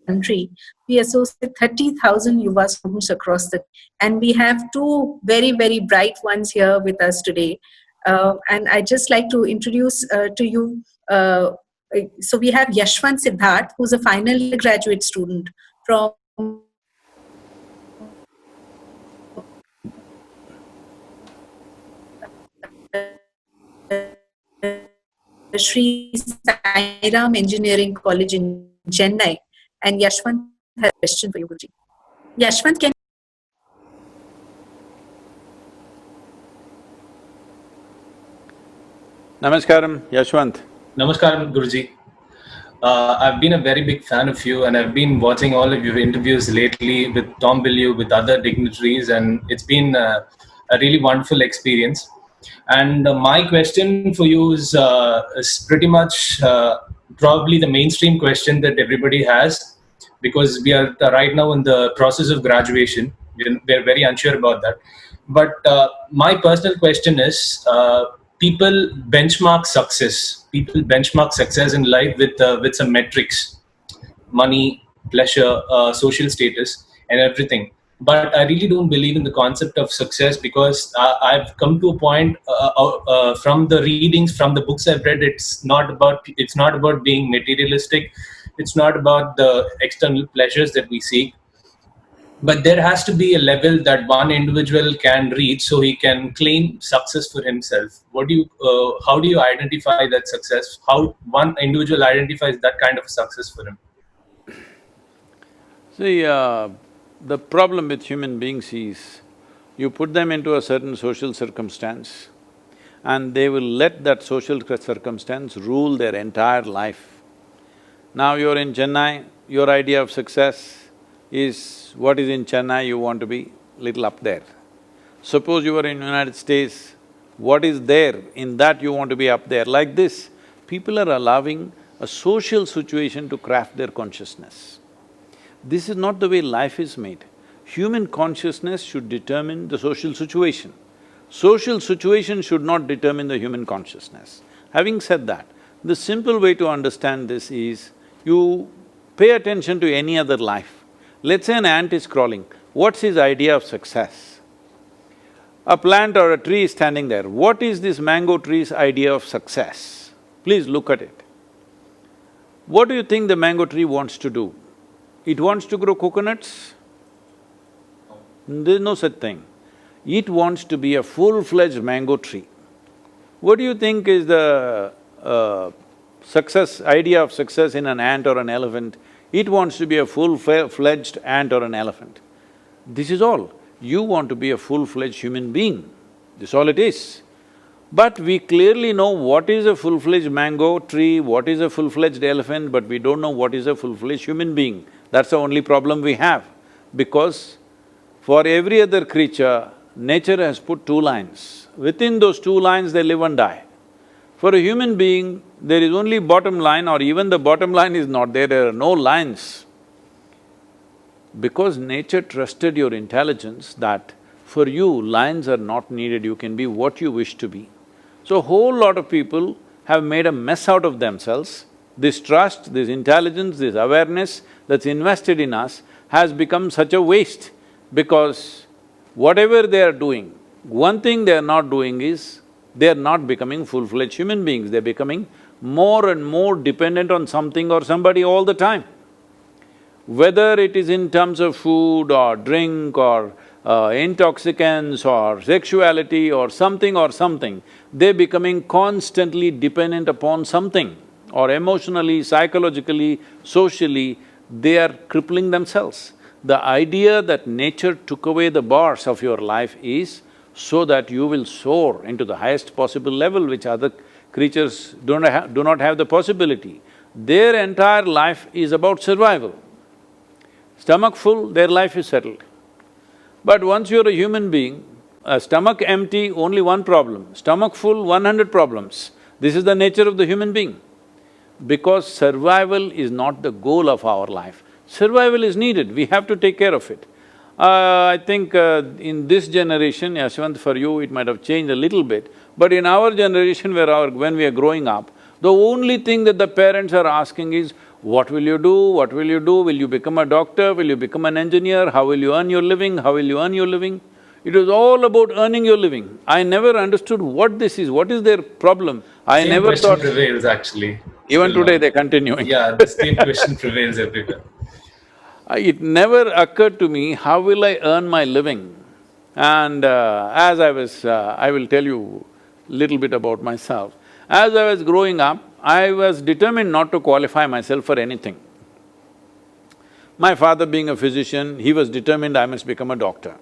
country, we associate 30,000 Yuva students across and we have two very, very bright ones here with us today. And I'd just like to introduce to you, so we have Yashwant Siddharth, who's a final year graduate student from Sri Sai Ram Engineering College in Chennai. And Yashwant has a question for you, Guruji. Yashwant, can… Namaskaram, Yashwant. Namaskaram, Guruji. I've been a very big fan of you, and I've been watching all of your interviews lately with Tom Billieu, with other dignitaries, and it's been a really wonderful experience. And my question for you is pretty much probably the mainstream question that everybody has, because we are right now in the process of graduation. We're very unsure about that. But my personal question is, people benchmark success. People benchmark success in life with some metrics, money, pleasure, social status, and everything. But I really don't believe in the concept of success, because I've come to a point from the readings, from the books I've read, it's not about being materialistic. It's not about the external pleasures that we seek. But there has to be a level that one individual can reach so he can claim success for himself. How do you identify that success? How one individual identifies that kind of success for him? See, the problem with human beings is, you put them into a certain social circumstance and they will let that social circumstance rule their entire life. Now you're in Chennai, your idea of success is what is in Chennai, you want to be little up there. Suppose you are in United States, what is there in that you want to be up there. Like this, people are allowing a social situation to craft their consciousness. This is not the way life is made. Human consciousness should determine the social situation. Social situation should not determine the human consciousness. Having said that, the simple way to understand this is, you pay attention to any other life. Let's say an ant is crawling, what's his idea of success? A plant or a tree is standing there, what is this mango tree's idea of success? Please look at it. What do you think the mango tree wants to do? It wants to grow coconuts? There's no such thing. It wants to be a full-fledged mango tree. What do you think is the idea of success in an ant or an elephant? It wants to be a full-fledged ant or an elephant. This is all. You want to be a full-fledged human being, that's all it is. But we clearly know what is a full-fledged mango tree, what is a full-fledged elephant, but we don't know what is a full-fledged human being. That's the only problem we have. Because for every other creature, nature has put two lines. Within those two lines, they live and die. For a human being, there is only bottom line, or even the bottom line is not there, there are no lines. Because nature trusted your intelligence that for you, lines are not needed, you can be what you wish to be. So a whole lot of people have made a mess out of themselves. This trust, this intelligence, this awareness that's invested in us has become such a waste, because whatever they are doing, one thing they are not doing is, they are not becoming full-fledged human beings, they're becoming more and more dependent on something or somebody all the time. Whether it is in terms of food or drink or intoxicants or sexuality or something, they're becoming constantly dependent upon something, or emotionally, psychologically, socially, they are crippling themselves. The idea that nature took away the bars of your life is so that you will soar into the highest possible level, which other creatures do not have the possibility. Their entire life is about survival. Stomach full, their life is settled. But once you're a human being, a stomach empty, only one problem, stomach full, 100 problems. This is the nature of the human being. Because survival is not the goal of our life. Survival is needed, we have to take care of it. I think in this generation, Yashwant, for you it might have changed a little bit, but in our generation when we are growing up, the only thing that the parents are asking is, what will you do, what will you do, will you become a doctor, will you become an engineer, how will you earn your living, how will you earn your living? It was all about earning your living. I never understood what this is, what is their problem. I Same never question thought… prevails actually. Even Still today now. they're continuing. Yeah, the same question prevails everywhere. It never occurred to me, how will I earn my living? And I will tell you little bit about myself. As I was growing up, I was determined not to qualify myself for anything. My father being a physician, he was determined I must become a doctor.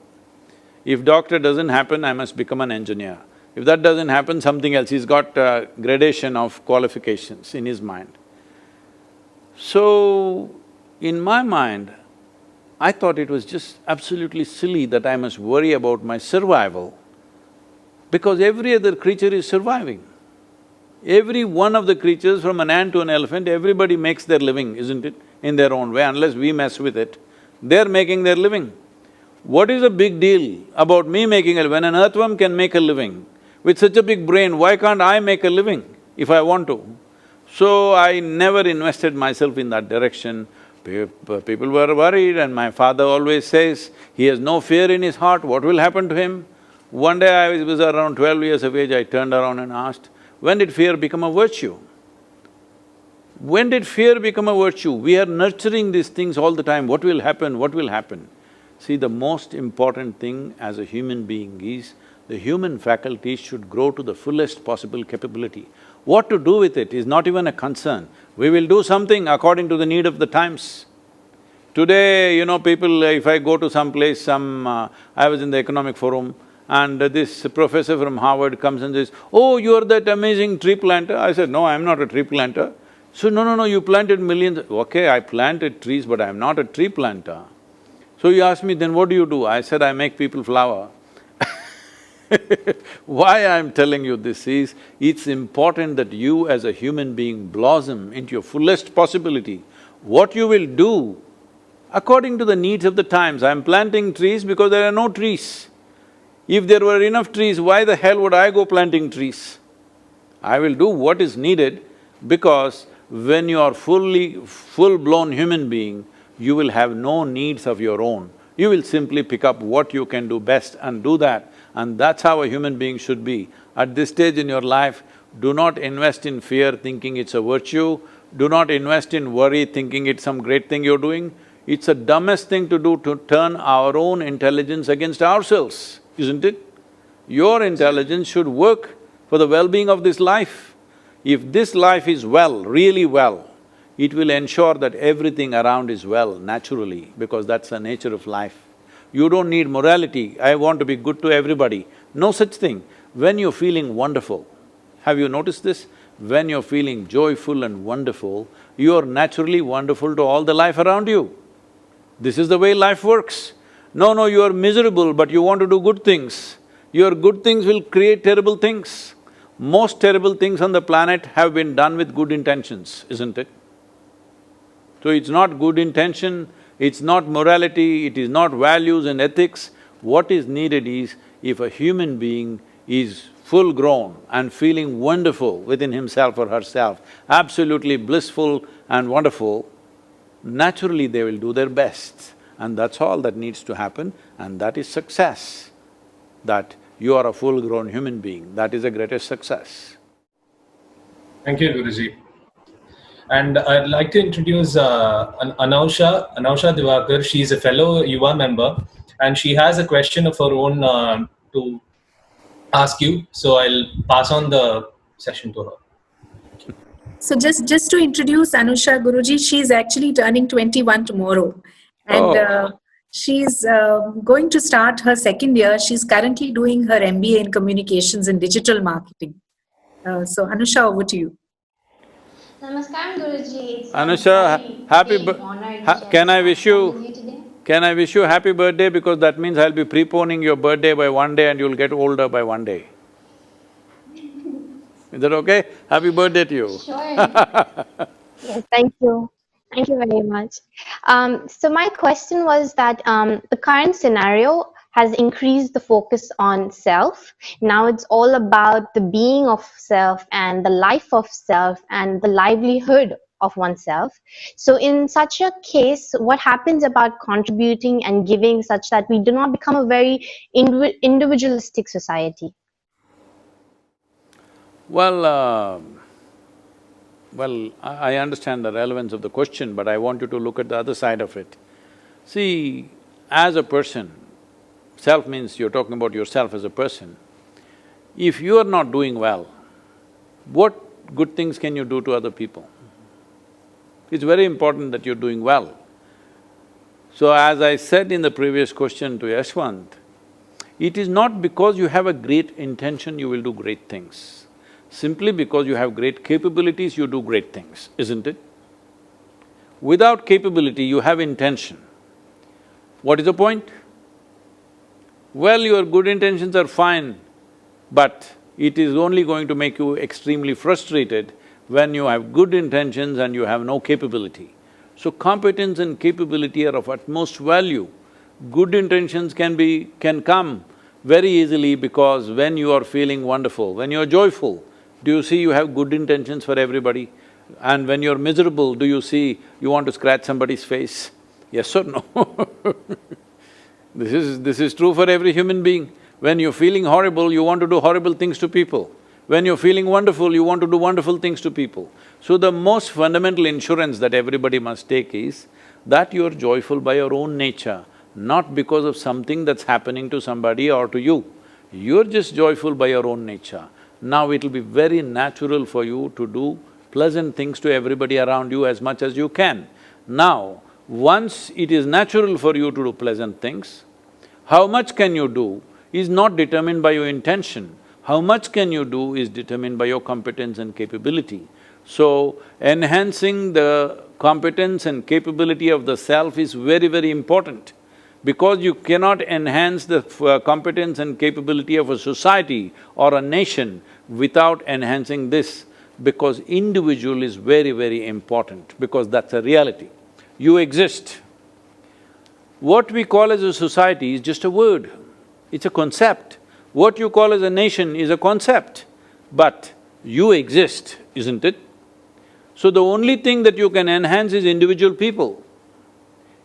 If doctor doesn't happen, I must become an engineer. If that doesn't happen, something else. He's got a gradation of qualifications in his mind. So, in my mind, I thought it was just absolutely silly that I must worry about my survival, because every other creature is surviving. Every one of the creatures, from an ant to an elephant, everybody makes their living, isn't it? In their own way, unless we mess with it, they're making their living. What is the big deal about me making a… when an earthworm can make a living, with such a big brain, why can't I make a living if I want to? So I never invested myself in that direction. People were worried, and my father always says, he has no fear in his heart, what will happen to him? One day I was around 12 years of age, I turned around and asked, when did fear become a virtue? When did fear become a virtue? We are nurturing these things all the time, what will happen, what will happen? See, the most important thing as a human being is, the human faculty should grow to the fullest possible capability. What to do with it is not even a concern. We will do something according to the need of the times. Today, people… if I go to some place, I was in the economic forum, and this professor from Harvard comes and says, "Oh, you're that amazing tree planter." I said, "No, I'm not a tree planter." So, no, you planted millions. Okay, I planted trees, but I'm not a tree planter. So he asked me, then what do you do? I said, I make people flower. Why I'm telling you this is, it's important that you as a human being blossom into your fullest possibility. What you will do according to the needs of the times. I'm planting trees because there are no trees. If there were enough trees, why the hell would I go planting trees? I will do what is needed, because when you are full-blown human being, you will have no needs of your own. You will simply pick up what you can do best and do that, and that's how a human being should be. At this stage in your life, do not invest in fear thinking it's a virtue, do not invest in worry thinking it's some great thing you're doing. It's the dumbest thing to do, to turn our own intelligence against ourselves, isn't it? Your intelligence should work for the well-being of this life. If this life is well, really well, it will ensure that everything around is well naturally, because that's the nature of life. You don't need morality, I want to be good to everybody. No such thing. When you're feeling wonderful, have you noticed this? When you're feeling joyful and wonderful, you're naturally wonderful to all the life around you. This is the way life works. No, you are miserable but you want to do good things. Your good things will create terrible things. Most terrible things on the planet have been done with good intentions, isn't it? So it's not good intention, it's not morality, it is not values and ethics. What is needed is, if a human being is full-grown and feeling wonderful within himself or herself, absolutely blissful and wonderful, naturally they will do their best. And that's all that needs to happen, and that is success. That you are a full-grown human being, that is the greatest success. Thank you, Guruji. And I'd like to introduce Anausha Divakar. She's a fellow Yuva member, and she has a question of her own to ask you. So I'll pass on the session to her. So just to introduce Anusha Guruji, she's actually turning 21 tomorrow. And she's going to start her second year. She's currently doing her MBA in Communications and Digital Marketing. So Anusha, over to you. Namaskar, Guruji. Anusha, can I wish you happy birthday, because that means I'll be preponing your birthday by 1 day and you'll get older by 1 day. Is that okay? Happy birthday to you. Sure. Yes, thank you. Thank you very much. So my question was that the current scenario has increased the focus on self. Now it's all about the being of self and the life of self and the livelihood of oneself. So in such a case, what happens about contributing and giving such that we do not become a very individualistic society? Well, I understand the relevance of the question, but I want you to look at the other side of it. See, as a person, self means you're talking about yourself as a person. If you are not doing well, what good things can you do to other people? It's very important that you're doing well. So as I said in the previous question to Yashwant, it is not because you have a great intention you will do great things. Simply because you have great capabilities, you do great things, isn't it? Without capability, you have intention. What is the point? Well, your good intentions are fine, but it is only going to make you extremely frustrated when you have good intentions and you have no capability. So competence and capability are of utmost value. Good intentions can come very easily, because when you are feeling wonderful, when you are joyful, do you see you have good intentions for everybody? And when you're miserable, do you see you want to scratch somebody's face? Yes or no? This is true for every human being. When you're feeling horrible, you want to do horrible things to people. When you're feeling wonderful, you want to do wonderful things to people. So the most fundamental insurance that everybody must take is that you're joyful by your own nature, not because of something that's happening to somebody or to you. You're just joyful by your own nature. Now it'll be very natural for you to do pleasant things to everybody around you as much as you can. Now, once it is natural for you to do pleasant things, how much can you do is not determined by your intention. How much can you do is determined by your competence and capability. So, enhancing the competence and capability of the self is very, very important, because you cannot enhance the competence and capability of a society or a nation without enhancing this, because individual is very, very important, because that's a reality. You exist. What we call as a society is just a word, it's a concept. What you call as a nation is a concept, but you exist, isn't it? So the only thing that you can enhance is individual people.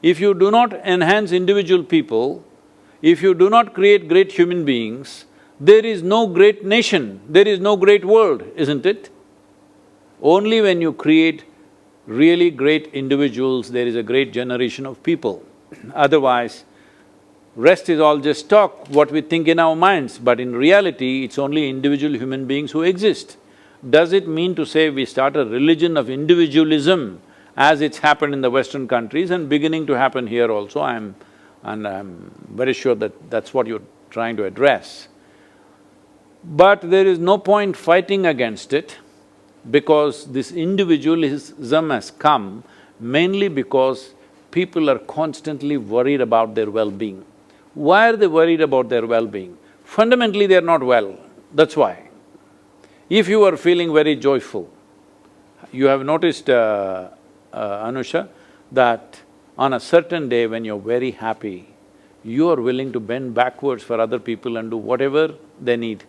If you do not enhance individual people, if you do not create great human beings, there is no great nation, there is no great world, isn't it? Only when you create really great individuals, there is a great generation of people. Otherwise, rest is all just talk, what we think in our minds, but in reality, it's only individual human beings who exist. Does it mean to say we start a religion of individualism, as it's happened in the Western countries and beginning to happen here also? and I'm very sure that that's what you're trying to address. But there is no point fighting against it, because this individualism has come mainly because people are constantly worried about their well-being. Why are they worried about their well-being? Fundamentally, they're not well, that's why. If you are feeling very joyful, you have noticed, Anusha, that on a certain day when you're very happy, you are willing to bend backwards for other people and do whatever they need.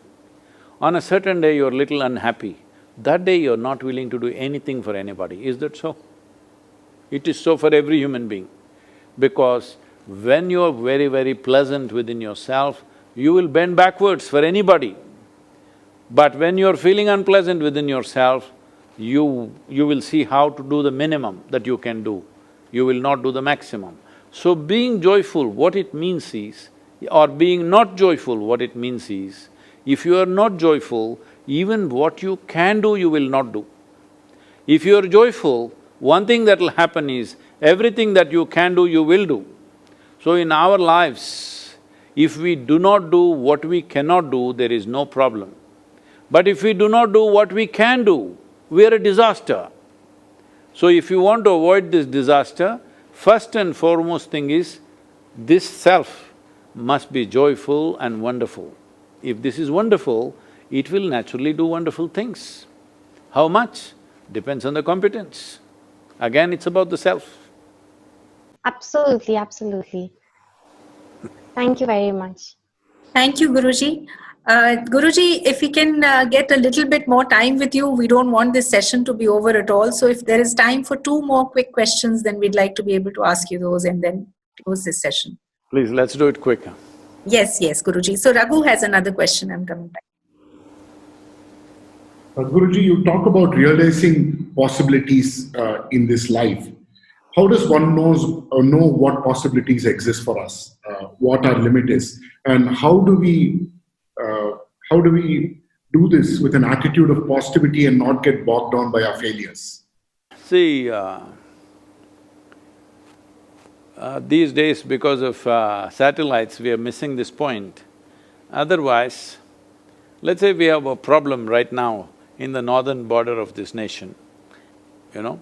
On a certain day you're little unhappy, that day you're not willing to do anything for anybody, is that so? It is so for every human being, because when you're very, very pleasant within yourself, you will bend backwards for anybody. But when you're feeling unpleasant within yourself, you will see how to do the minimum that you can do. You will not do the maximum. So being joyful, what it means is, or being not joyful, what it means is, if you are not joyful, even what you can do, you will not do. If you are joyful, one thing that will happen is, everything that you can do, you will do. So in our lives, if we do not do what we cannot do, there is no problem. But if we do not do what we can do, we are a disaster. So if you want to avoid this disaster, first and foremost thing is, this self must be joyful and wonderful. If this is wonderful, it will naturally do wonderful things. How much? Depends on the competence. Again, it's about the self. Absolutely, absolutely. Thank you very much. Thank you, Guruji. Guruji, if we can get a little bit more time with you, we don't want this session to be over at all. So if there is time for 2 more quick questions, then we'd like to be able to ask you those and then close this session. Please, let's do it quicker. Yes, Guruji. So Raghu has another question, I'm coming back. Guruji, you talk about realizing possibilities in this life. How does one know what possibilities exist for us, what our limit is, and how do we do this with an attitude of positivity and not get bogged down by our failures? See, these days because of satellites, we are missing this point. Otherwise, let's say we have a problem right now in the northern border of this nation, you know.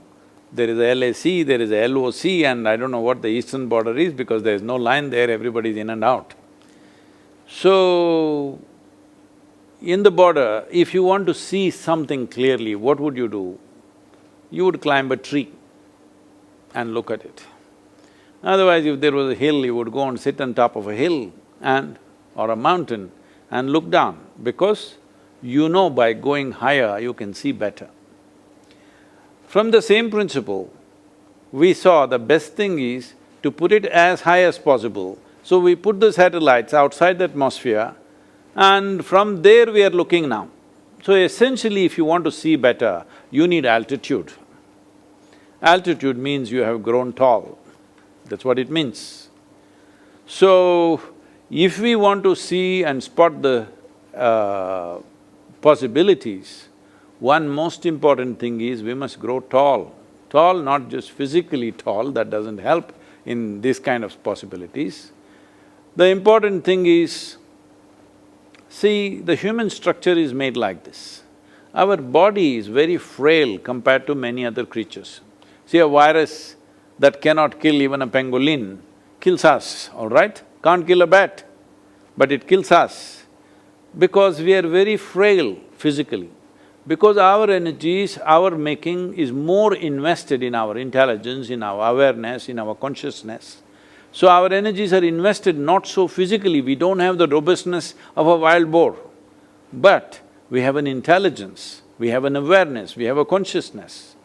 There is a LAC, there is a LOC, and I don't know what the eastern border is because there is no line there, everybody's in and out. So, in the border, if you want to see something clearly, what would you do? You would climb a tree and look at it. Otherwise, if there was a hill, you would go and sit on top of a hill or a mountain and look down, because you know by going higher, you can see better. From the same principle, we saw the best thing is to put it as high as possible. So we put the satellites outside the atmosphere and from there we are looking now. So essentially, if you want to see better, you need altitude. Altitude means you have grown tall, that's what it means. So, if we want to see and spot the possibilities, one most important thing is we must grow tall. Tall, not just physically tall, that doesn't help in this kind of possibilities. The important thing is, see, the human structure is made like this. Our body is very frail compared to many other creatures. See, a virus that cannot kill even a pangolin kills us, all right? Can't kill a bat, but it kills us because we are very frail physically. Because our energies, our making is more invested in our intelligence, in our awareness, in our consciousness. So our energies are invested not so physically, we don't have the robustness of a wild boar. But we have an intelligence, we have an awareness, we have a consciousness.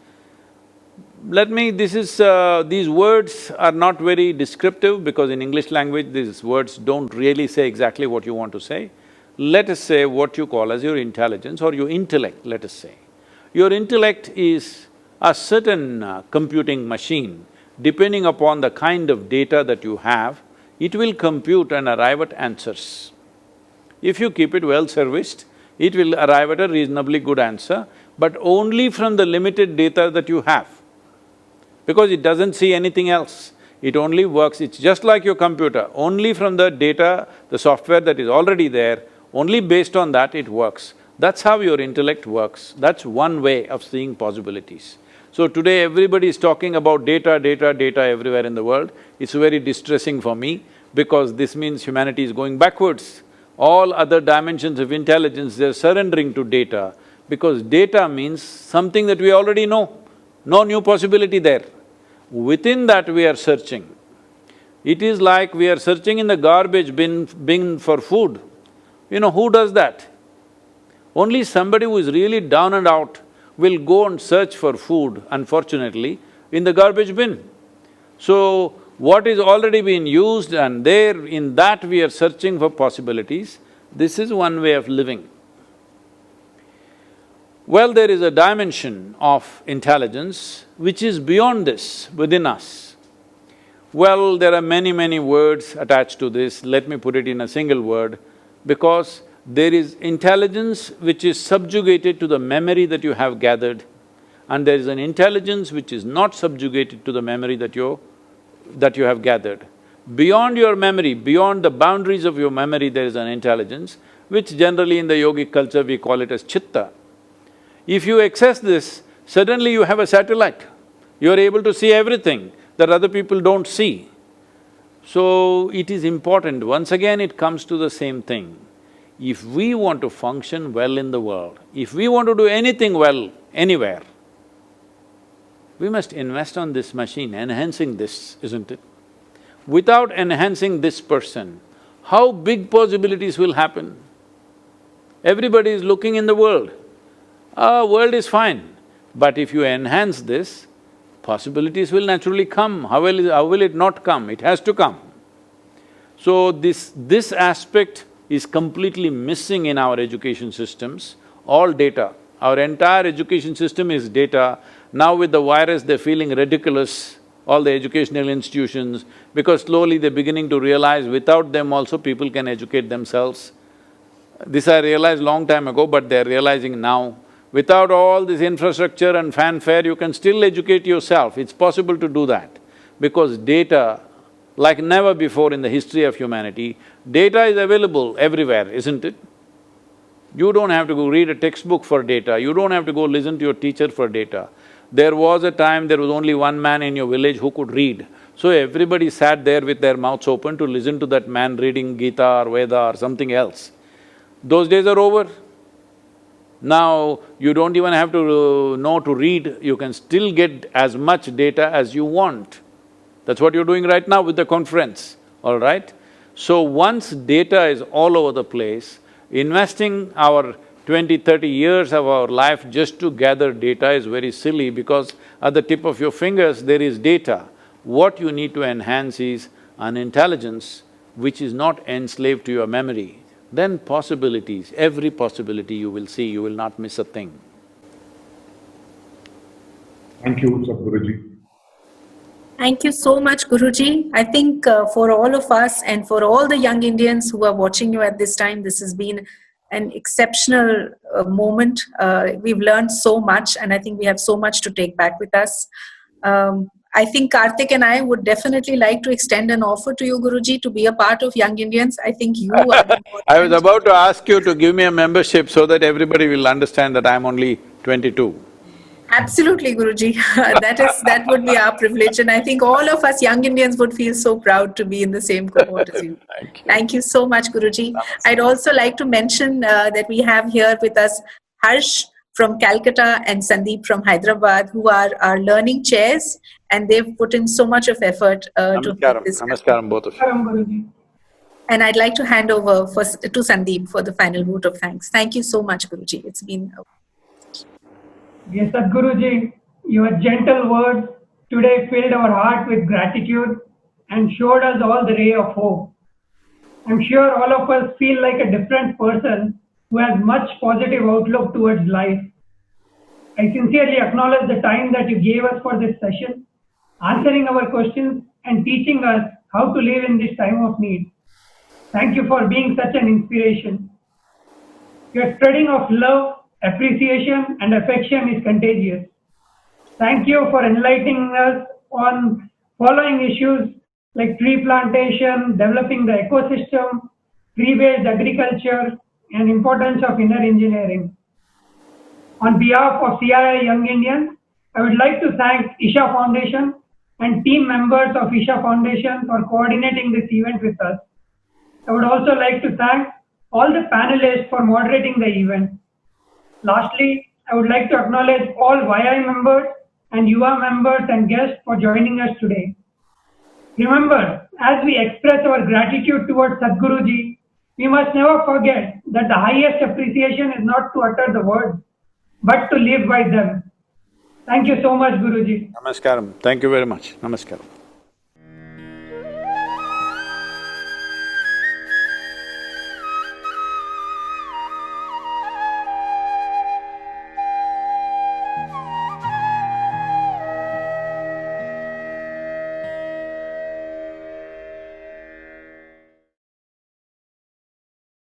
These words are not very descriptive because in English language these words don't really say exactly what you want to say. Let us say what you call as your intelligence or your intellect, let us say. Your intellect is a certain computing machine. Depending upon the kind of data that you have, it will compute and arrive at answers. If you keep it well serviced, it will arrive at a reasonably good answer, but only from the limited data that you have, because it doesn't see anything else. It only works, it's just like your computer, only from the data, the software that is already there, only based on that it works. That's how your intellect works. That's one way of seeing possibilities. So today everybody is talking about data, data, data everywhere in the world. It's very distressing for me because this means humanity is going backwards. All other dimensions of intelligence, they're surrendering to data because data means something that we already know, no new possibility there. Within that we are searching. It is like we are searching in the garbage bin for food. You know, who does that? Only somebody who is really down and out will go and search for food, unfortunately, in the garbage bin. So, what is already been used and there, in that we are searching for possibilities, this is one way of living. Well, there is a dimension of intelligence which is beyond this, within us. Well, there are many words attached to this, let me put it in a single word, because there is intelligence which is subjugated to the memory that you have gathered, and there is an intelligence which is not subjugated to the memory that you have gathered. Beyond your memory, beyond the boundaries of your memory, there is an intelligence, which generally in the yogic culture we call it as Chitta. If you access this, suddenly you have a satellite. You are able to see everything that other people don't see. So, it is important, once again it comes to the same thing. If we want to function well in the world, if we want to do anything well, anywhere, we must invest on this machine, enhancing this, isn't it? Without enhancing this person, how big possibilities will happen? Everybody is looking in the world. World is fine, but if you enhance this, possibilities will naturally come. How will it not come? It has to come. So this aspect is completely missing in our education systems, all data. Our entire education system is data. Now with the virus, they're feeling ridiculous, all the educational institutions, because slowly they're beginning to realize without them also people can educate themselves. This I realized long time ago, but they're realizing now. Without all this infrastructure and fanfare, you can still educate yourself. It's possible to do that, because data, like never before in the history of humanity, data is available everywhere, isn't it? You don't have to go read a textbook for data, you don't have to go listen to your teacher for data. There was a time there was only one man in your village who could read. So everybody sat there with their mouths open to listen to that man reading Gita or Veda or something else. Those days are over. Now, you don't even have to know to read, you can still get as much data as you want. That's what you're doing right now with the conference, all right? So once data is all over the place, investing our 20, 30 years of our life just to gather data is very silly, because at the tip of your fingers there is data. What you need to enhance is an intelligence which is not enslaved to your memory. Then possibilities, every possibility you will see, you will not miss a thing. Thank you, Sadhguruji. Thank you so much, Guruji. I think for all of us and for all the young Indians who are watching you at this time, this has been an exceptional moment. We've learned so much, and I think we have so much to take back with us. I think Karthik and I would definitely like to extend an offer to you, Guruji, to be a part of Young Indians. I think you are the I was about to ask you to give me a membership so that everybody will understand that I'm only 22. Absolutely, Guruji. That would be our privilege, and I think all of us young Indians would feel so proud to be in the same cohort as you. Thank you so much, Guruji. I'd also like to mention that we have here with us Harsh from Calcutta and Sandeep from Hyderabad, who are our learning chairs, and they've put in so much of effort to make this happen. Namaskaram, both of you. And I'd like to hand over to Sandeep for the final vote of thanks. Thank you so much, Guruji. It's been Yes, Sadhguruji, your gentle words today filled our heart with gratitude and showed us all the ray of hope. I'm sure all of us feel like a different person who has much positive outlook towards life. I sincerely acknowledge the time that you gave us for this session, answering our questions and teaching us how to live in this time of need. Thank you for being such an inspiration. Your spreading of love, appreciation and affection is contagious. Thank you for enlightening us on following issues like tree plantation, developing the ecosystem, tree-based agriculture, and importance of inner engineering. On behalf of CII Young Indians, I would like to thank Isha Foundation and team members of Isha Foundation for coordinating this event with us. I would also like to thank all the panelists for moderating the event. Lastly, I would like to acknowledge all YI members and UA members and guests for joining us today. Remember, as we express our gratitude towards Sadhguruji, we must never forget that the highest appreciation is not to utter the words, but to live by them. Thank you so much, Guruji. Namaskaram. Thank you very much. Namaskaram.